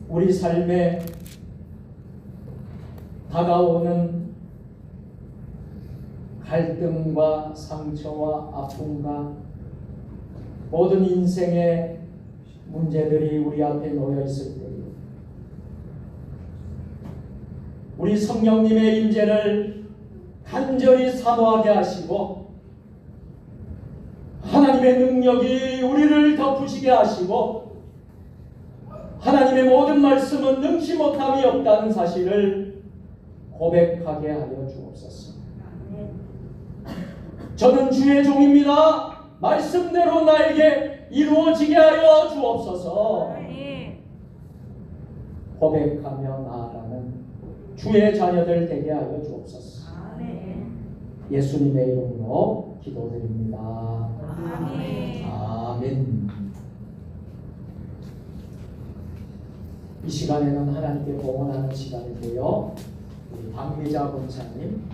우리 삶에 다가오는 갈등과 상처와 아픔과 모든 인생의 문제들이 우리 앞에 놓여 있을 때 우리 성령님의 임재를 간절히 사모하게 하시고 하나님의 능력이 우리를 덮으시게 하시고 하나님의 모든 말씀은 능치 못함이 없다는 사실을 고백하게 하여 주옵소서. 저는 주의 종입니다. 말씀대로 나에게 이루어지게 하여 주옵소서. 고백하며 나아가는 주의 자녀들 되게 하여 주옵소서. 예수님의 이름으로 기도드립니다. 아멘. 이 시간에는 하나님께 봉헌하는 시간이고요. 우리 박미자 권사님,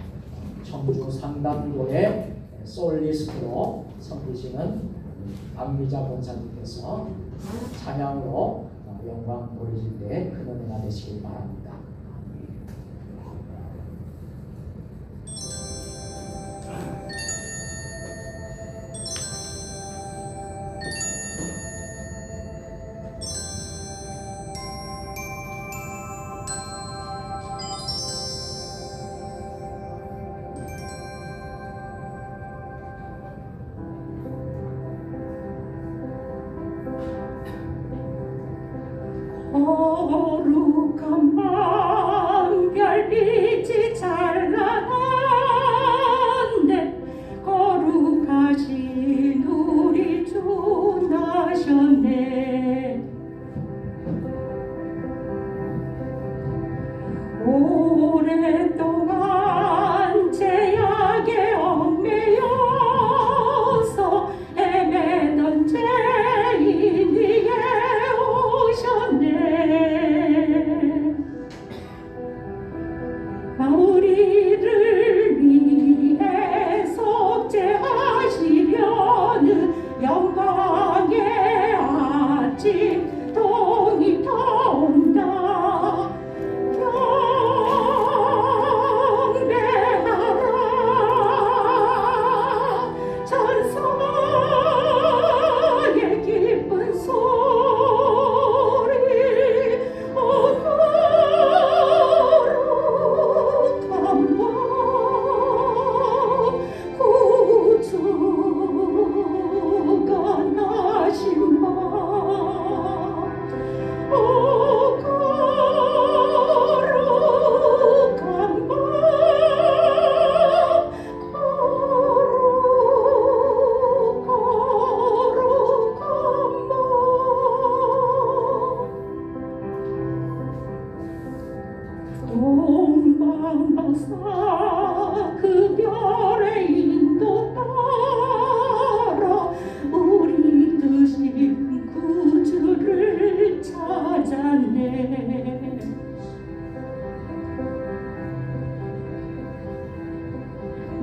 청주 상담교회 솔리스트로 섬기시는 박미자 권사님께서 찬양으로 영광 돌리실 때 큰 은혜가 되시길 바랍니다. 거룩한 말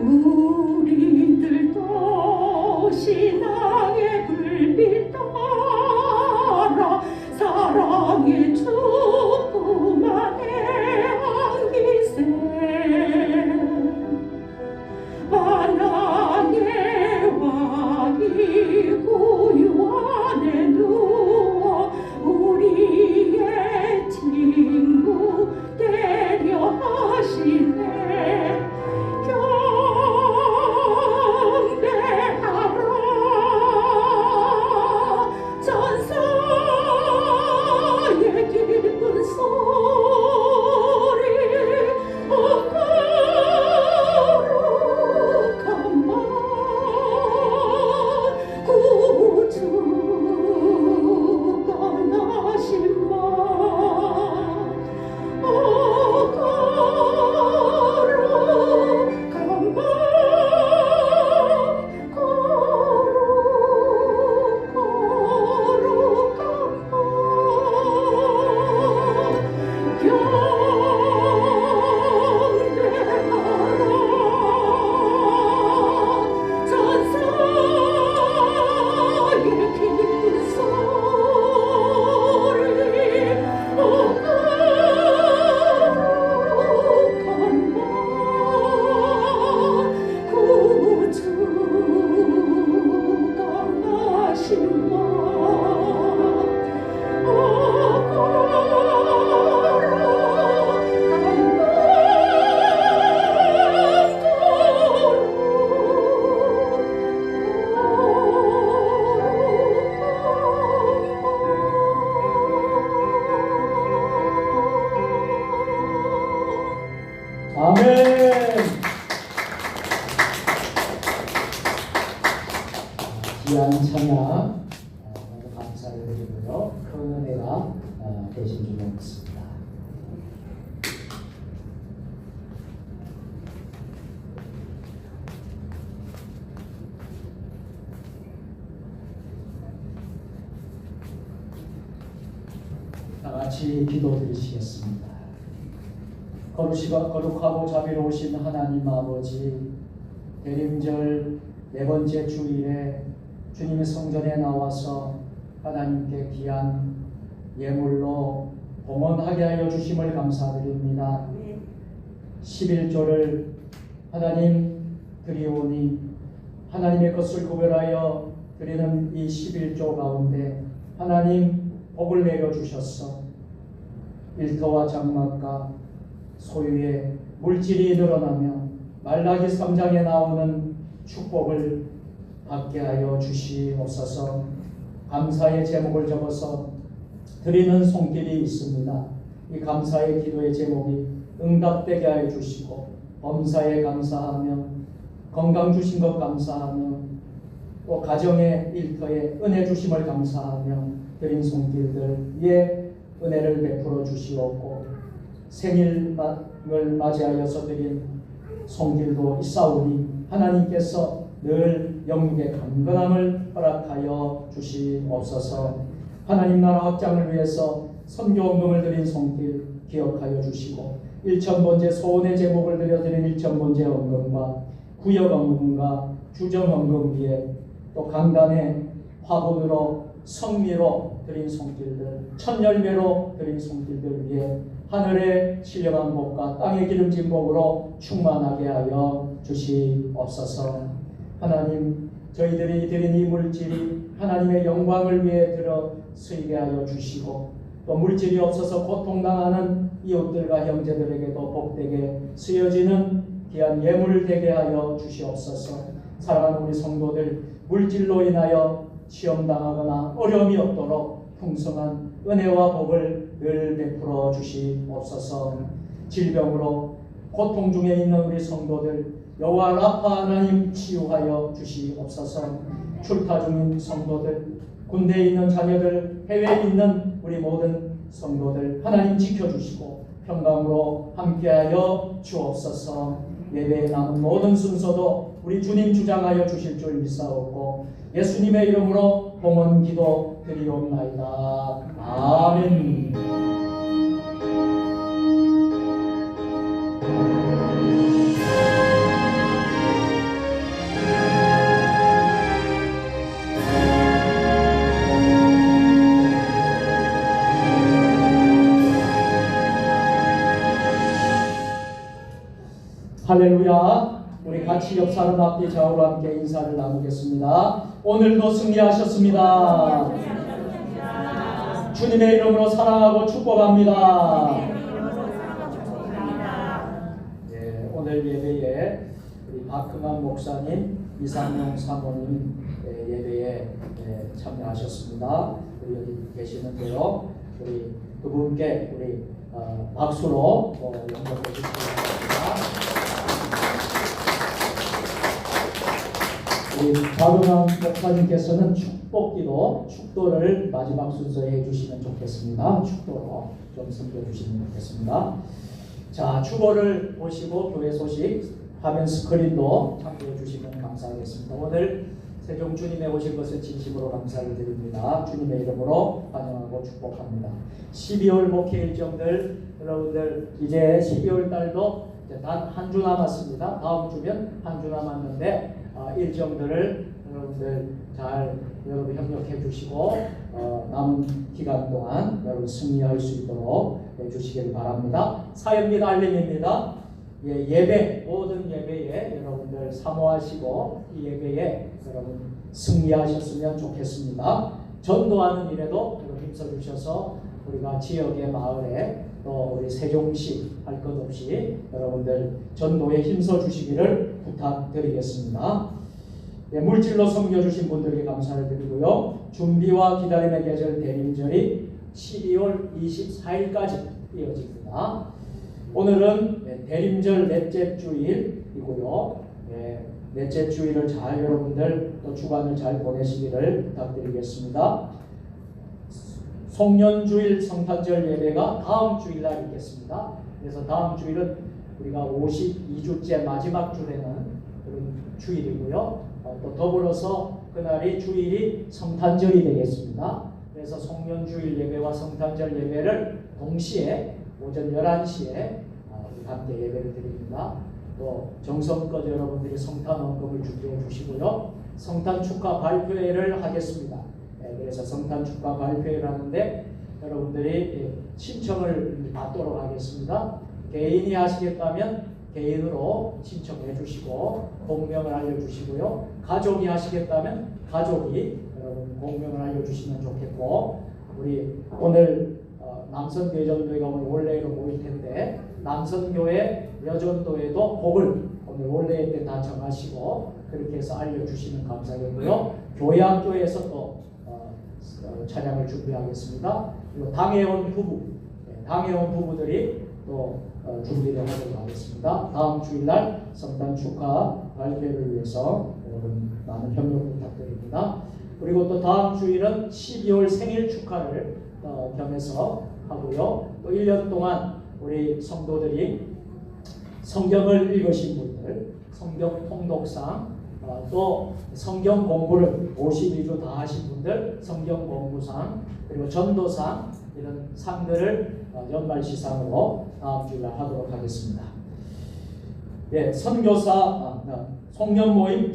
우리들도 신앙의 불빛 따라 사랑의 축복 안에 한기세 만왕의 왕이 구유 안에 누워 우리의 친구 되려 하시네 경배하라 천사의 기쁜 소리 거룩한 마 구주가 나신 마 거룩한 마 아멘. 귀한 찬양 먼저 감사를 드리고요. 큰 은혜가 되신 줄 믿습니다. 다 같이 기도드리시겠습니다. 거룩하고 자비로우신 하나님 아버지, 대림절 네 번째 주일에 주님의 성전에 나와서 하나님께 귀한 예물로 봉헌하게 하여 주심을 감사드립니다. 11조를 하나님 드리오니 하나님의 것을 구별하여 드리는 이 11조 가운데 하나님 복을 내려주셔서 일터와 장막과 소유의 물질이 늘어나며 말라기 3장에 나오는 축복을 받게 하여 주시옵소서. 감사의 제목을 적어서 드리는 손길이 있습니다. 이 감사의 기도의 제목이 응답되게 하여 주시고 범사에 감사하며 건강 주신 것 감사하며 또 가정의 일터에 은혜 주심을 감사하며 드린 손길들 위에 은혜를 베풀어 주시옵고 생일을 맞이하여서 드린 손길도 있사오니 하나님께서 늘 영육의 강건함을 허락하여 주시옵소서. 하나님 나라 확장을 위해서 선교헌금을 드린 손길 기억하여 주시고 1,000번째 소원의 제목을 드려드린 1,000번째 헌금과 구역헌금과 주정헌금 위에 또 강단의 화분으로 성미로 드린 손길들, 천열매로 드린 손길들 위에 하늘의 신령한 복과 땅의 기름진 복으로 충만하게 하여 주시옵소서. 하나님, 저희들이 드린 이 물질이 하나님의 영광을 위해 들어 쓰이게 하여 주시고 또 물질이 없어서 고통당하는 이웃들과 형제들에게도 복되게 쓰여지는 귀한 예물을 되게 하여 주시옵소서. 사랑하는 우리 성도들, 물질로 인하여 시험당하거나 어려움이 없도록 풍성한 은혜와 복을 늘 베풀어 주시옵소서. 질병으로 고통 중에 있는 우리 성도들 여호와 라파 하나님 치유하여 주시옵소서. 출타 중인 성도들, 군대에 있는 자녀들, 해외에 있는 우리 모든 성도들 하나님 지켜주시고 평강으로 함께하여 주옵소서. 예배에 남은 모든 순서도 우리 주님 주장하여 주실 줄 믿사옵고 예수님의 이름으로 봉헌 기도 드리옵나이다. 아멘. 할렐루야. 우리 같이 옆사람 앞뒤 좌우로 함께 인사를 나누겠습니다. 오늘도 승리하셨습니다. 주님의 이름으로 사랑하고 축복합니다. 네, 오늘 예배에 우리 박흥환 목사님, 이상용 사모님 예배에 참여하셨습니다. 우리 여기 계시는데요. 우리 그분께 우리 박수로 영접해 주시기 바랍니다. 우리 박흥환 목사님께서는 축도를 마지막 순서에 해주시면 좋겠습니다. 축도로 좀 섬겨주시면 좋겠습니다. 자, 축도를 보시고 교회 소식 화면 스크린도 참고해 주시면 감사하겠습니다. 오늘 세종 주님에 오신 것을 진심으로 감사를 드립니다. 주님의 이름으로 환영하고 축복합니다. 12월 목회 일정들 여러분들 이제 12월 달도 단 한 주 남았습니다. 다음 주면 한 주 남았는데 일정들을 여러분들 잘 여러분 협력해 주시고 남은 기간 동안 여러분 승리할 수 있도록 해주시길 바랍니다. 사역입니다. 알림입니다. 예배 모든 예배에 여러분들 사모하시고 이 예배에 여러분 승리하셨으면 좋겠습니다. 전도하는 일에도 힘써 주셔서 우리가 지역의 마을에 또 우리 세종시 할 것 없이 여러분들 전도에 힘써 주시기를 부탁드리겠습니다. 물질로 섬겨주신 분들께 감사를 드리고요. 준비와 기다림의 계절 대림절이 12월 24일까지 이어집니다. 오늘은 대림절 넷째 주일이고요. 넷째 주일을 잘 여러분들 또 주간을 잘 보내시기를 부탁드리겠습니다. 송년주일 성탄절 예배가 다음 주일날 있겠습니다. 그래서 다음 주일은 우리가 52주째 마지막 주 되는 그런 주일이고요. 또 더불어서 그날이 주일이 성탄절이 되겠습니다. 그래서 송년주일 예배와 성탄절 예배를 동시에 오전 11시에 함께 예배를 드립니다. 또 정성껏 여러분들이 성탄 헌금을 준비해 주시고요. 성탄 축하 발표회를 하겠습니다. 그래서 성탄 축하 발표회를 하는데 여러분들이 신청을 받도록 하겠습니다. 개인이 하시겠다면 개인으로 신청해 주시고 공명을 알려주시고요. 가족이 하시겠다면 가족이 여러분 공명을 알려주시면 좋겠고 우리 오늘 남선교회 여전도회가 오늘 원래로 모일 텐데 남선교회 여전도회도 곡을 오늘 원래 때 다 정하시고 그렇게 해서 알려주시면 감사하겠고요. 교회학교에서 또 찬양을 준비하겠습니다. 그리고 당회원 부부들이 또 준비를 하도록 하겠습니다. 다음 주일날 성탄 축하 발표를 위해서 여러분 많은 협력 부탁드립니다. 그리고 또 다음 주일은 12월 생일 축하를 겸해서 하고요. 또 1년 동안 우리 성도들이 성경을 읽으신 분들, 성경 통독상, 또 성경 공부를 52주 다 하신 분들 성경 공부상, 그리고 전도상 이런 상들을 연말 시상으로 다음 주에 하도록 하겠습니다. 선교사 성령 모임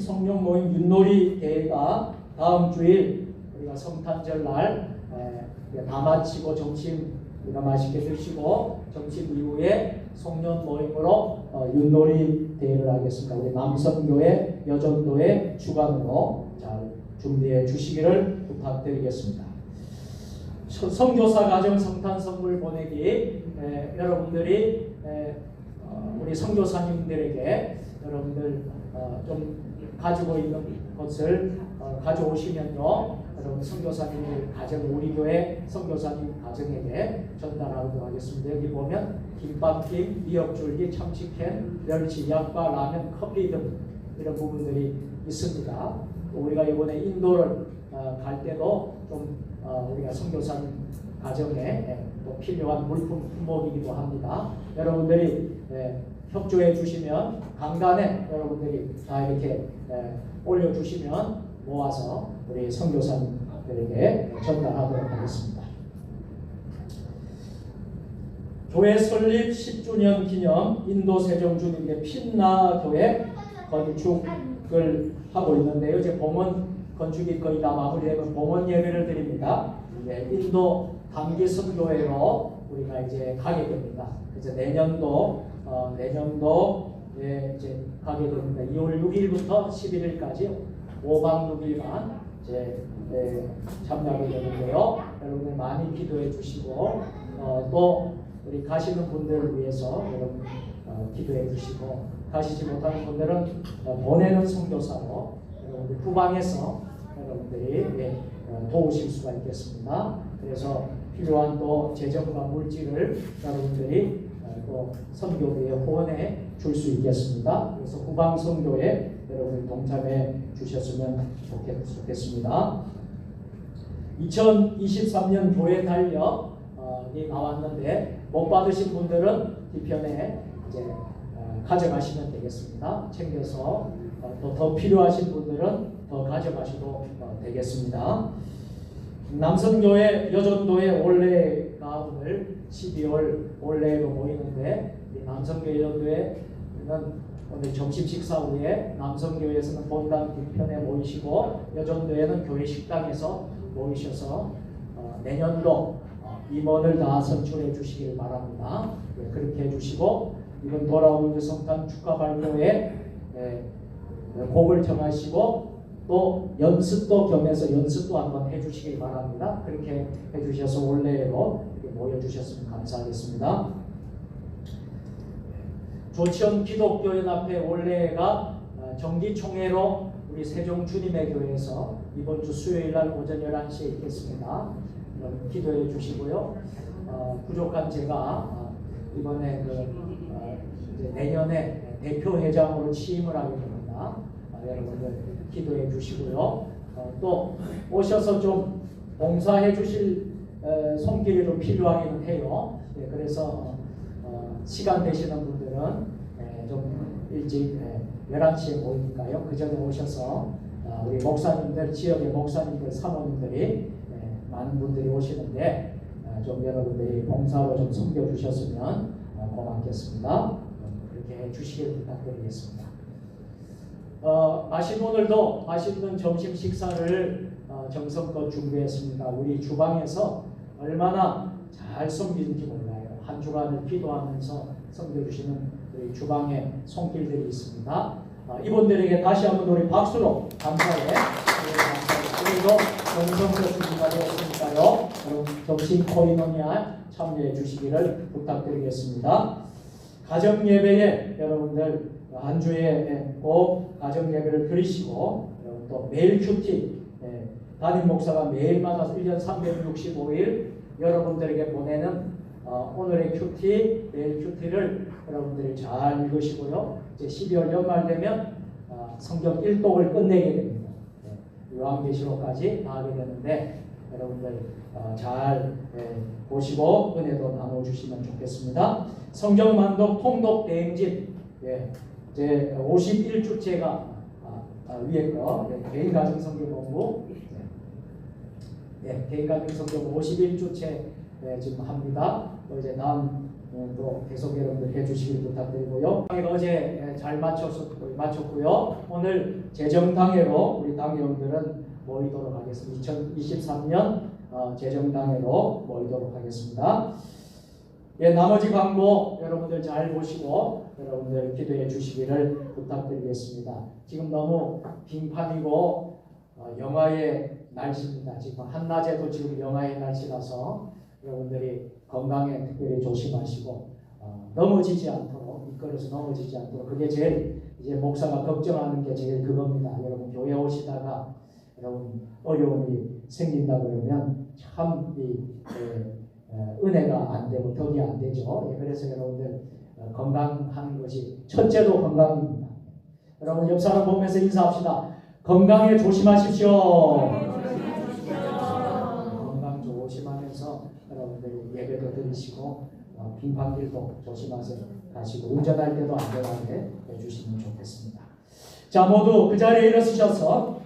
윷놀이 대회가 다음 주일 우리가 성탄절 날 다 마치고 점심 우리가 맛있게 드시고 점심 이후에 송년 모임으로 윷놀이 대회를 하겠습니다. 우리 남선교회 여전도회 주관으로 잘 준비해 주시기를 부탁드리겠습니다. 선교사 가정 성탄 선물 보내기 여러분들이 우리 선교사님들에게 여러분들 좀 가지고 있는 것을 가져오시면요. 여러분 선교사님의 가정 우리 교회 선교사님 가정에게 전달하도록 하겠습니다. 여기 보면 김밥김, 미역줄기, 참치캔, 멸치, 약과 라면, 커피 등 이런 부분들이 있습니다. 우리가 이번에 인도를 갈 때도 좀 우리가 선교사님 가정에 또 필요한 품목이기도 합니다. 여러분들이 협조해 주시면 강단에 여러분들이 다 이렇게 올려주시면 모아서 우리 선교사님들에게 전달하도록 하겠습니다. 교회 설립 10주년 기념 인도 세종주님의 핀나 교회 건축을 하고 있는데요. 이제 봉헌 건축이 거의 다 마무리되면 봉헌 예배를 드립니다. 인도 단기 선교회로 우리가 이제 가게 됩니다. 그래서 내년도 이제 가게 됩니다. 2월 6일부터 11일까지 5박 6일간 이제 참여하게 되는데요. 여러분들 많이 기도해 주시고 또 우리 가시는 분들을 위해서 여러분 기도해 주시고 가시지 못하는 분들은 보내는 선교사로 여러분들 후방에서 여러분들이 도우실 수가 있겠습니다. 그래서 필요한 또 재정과 물질을 여러분들이 또 선교회에 후원해 줄 수 있겠습니다. 그래서 후방 선교에 여러분이 동참해 주셨으면 좋겠습니다. 2023년 교회 달력이 나왔는데 못 받으신 분들은 뒤편에 이제 가져가시면 되겠습니다. 챙겨서 또 더 필요하신 분들은 더 가져가셔도 되겠습니다. 남선교회 여전도회 올레가 오늘 12월 올레로 모이는데 이 남선교회 여전도회는 오늘 점심 식사 후에 남선교회에서는 본당 뒤편에 모이시고 여전도회는 교회 식당에서 모이셔서 내년도 임원을 다 선출해 주시길 바랍니다. 그렇게 해주시고 이번 돌아오는 성탄 축하 발표에 곡을 정하시고 또 연습도 겸해서 연습도 한번 해주시길 바랍니다. 그렇게 해주셔서 올레로 모여주셨으면 감사하겠습니다. 조치원 기독교연합회 올레가 정기총회로 우리 세종 주님의 교회에서 이번 주 수요일날 오전 11시에 있겠습니다. 기도해 주시고요. 부족한 제가 이번에 이제 내년에 대표회장으로 취임을 하게 됩니다. 여러분들 기도해 주시고요. 또 오셔서 좀 봉사해 주실 손길이 좀 필요하기는 해요. 그래서 시간 되시는 분들은 좀 일찍 11시에 모이니까요. 그 전에 오셔서 우리 목사님들, 지역의 목사님들, 사모님들이 많은 분들이 오시는데 좀 여러분들이 봉사로 좀 섬겨주셨으면 고맙겠습니다. 그렇게 해주시길 부탁드리겠습니다. 오늘도 맛있는 점심 식사를 정성껏 준비했습니다. 우리 주방에서 얼마나 잘 섬기는지 몰라요. 한 주간을 기도하면서 섬겨주시는 우리 주방에 손길들이 있습니다. 이분들에게 다시 한번 우리 박수로 감사해. 오늘도 정성껏 준비가 되었으니까요. 여러분 점심 코이노니아 참여해 주시기를 부탁드리겠습니다. 가정 예배에 여러분들 한 주에 꼭 가정 예배를 드리시고 또 매일 큐티 담임 목사가 매일마다 1년 365일 여러분들에게 보내는 오늘의 큐티, 내일 큐티를 여러분들이 잘 읽으시고요. 이제 12월 연말 되면 성경 1독을 끝내게 됩니다. 요한계시록까지 나가게 되는데 여러분들 잘 보시고 은혜도 나눠주시면 좋겠습니다. 성경 만독 통독 대행진 이제 51주째가 위에 거 개인 가정 성경 공부 개인 가정 성경 51주째 지금 합니다. 이제 다음 또 계속 여러분들 해주시길 부탁드리고요. 어제 잘 마쳤고요. 오늘 재정당회로 우리 당회원들은 모이도록 하겠습니다. 2023년 재정당회로 모이도록 하겠습니다. 나머지 광고 여러분들 잘 보시고 여러분들 기도해 주시기를 부탁드리겠습니다. 지금 너무 빙판이고 영하의 날씨입니다. 지금 한낮에도 지금 영하의 날씨라서 여러분들이 건강에 특별히 조심하시고 넘어지지 않도록 미끄러서 넘어지지 않도록 그게 제일 이제 목사가 걱정하는 게 제일 그겁니다. 여러분 교회 오시다가 여러분 어려움이 생긴다 그러면 참 은혜가 안 되고 덕이 안 되죠. 그래서 여러분들 건강하는 것이 첫째도 건강입니다. 여러분 옆 사람 보면서 인사합시다. 건강에 조심하십시오. 건강 조심하면서 여러분들 예배도 드리시고 빙판길도 조심하세요. 가시고 운전할 때도 안전하게 해주시면 좋겠습니다. 자, 모두 그 자리에 일어서셔서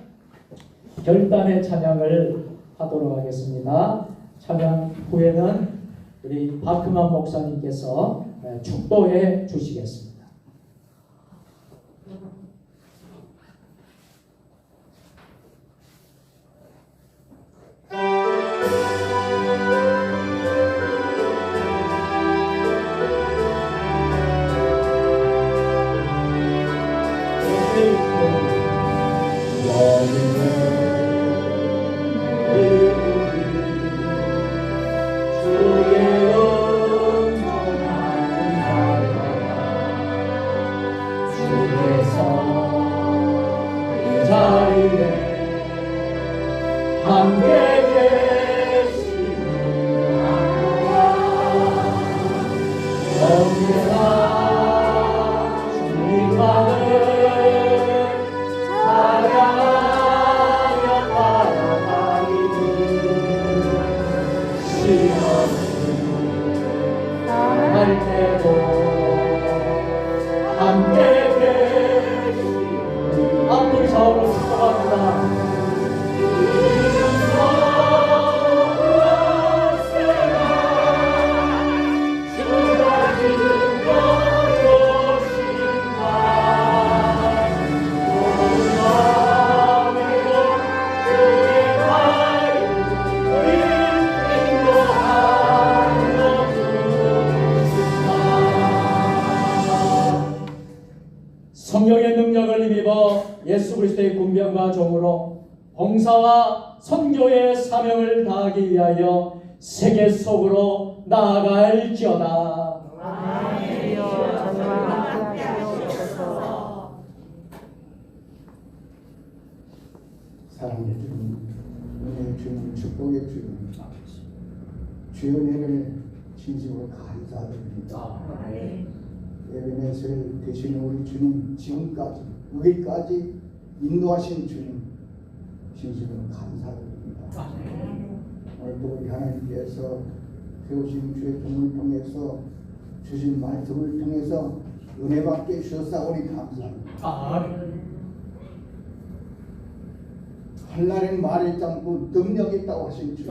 결단의 찬양을 하도록 하겠습니다. 찬양 후에는 우리 박흠환 목사님께서 축도해 주시겠습니다. 예수 그리스도의 군병과 종으로 봉사와 선교의 사명을 다하기 위하여 세계 속으로 나아갈지어다. 주여 저희와 함께 하시옵소서. 사랑의 주님, 은혜의 주님, 축복의 주님, 주의 은혜를 진심으로 감사드립니다. 에베네셀 되시는 우리 주님, 지금까지 여기까지 인도하신 주님, 진심으로 감사드립니다. 오늘도 우리 하나님께서 세우신 주의 종을 통해서 주신 말씀을 통해서 은혜 받게 주셨사오니 감사합니다. 한날엔 말을 잡고 능력이 있다고 하신 주,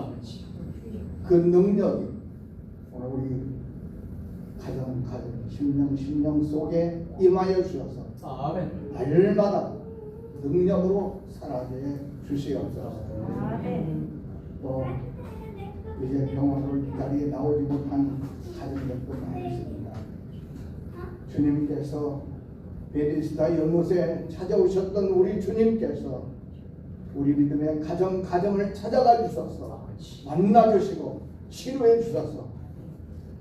그 능력이 오늘 우리 가정 심령 속에 임하여 주셔서 날마다 능력으로 살아게 주시옵소서. 또 이제 병원으로 이 자리에 나오지 못한 가정들도 많이 있습니다. 주님께서 베데스다 연못에 찾아오셨던 우리 주님께서 우리 믿음의 가정을 찾아가 주셔서 만나 주시고 치료해 주셔서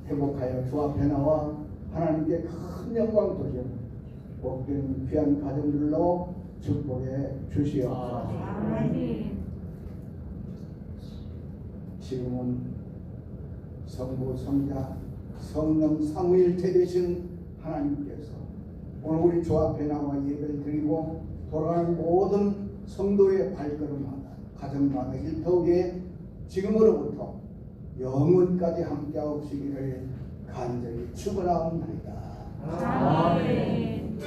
회복하여 주 앞에 나와 하나님께 큰 영광 돌려 복된 귀한 가정들로 축복해 주시옵소서. 지금은 성부, 성자, 성령 삼위일체 되신 하나님께서 오늘 우리 주 앞에 나와 예배를 드리고 돌아가는 모든 성도의 발걸음마다 가정마다 일터에 지금으로부터 영원까지 함께하옵시기를 간절히 축원하옵나이다. 아멘.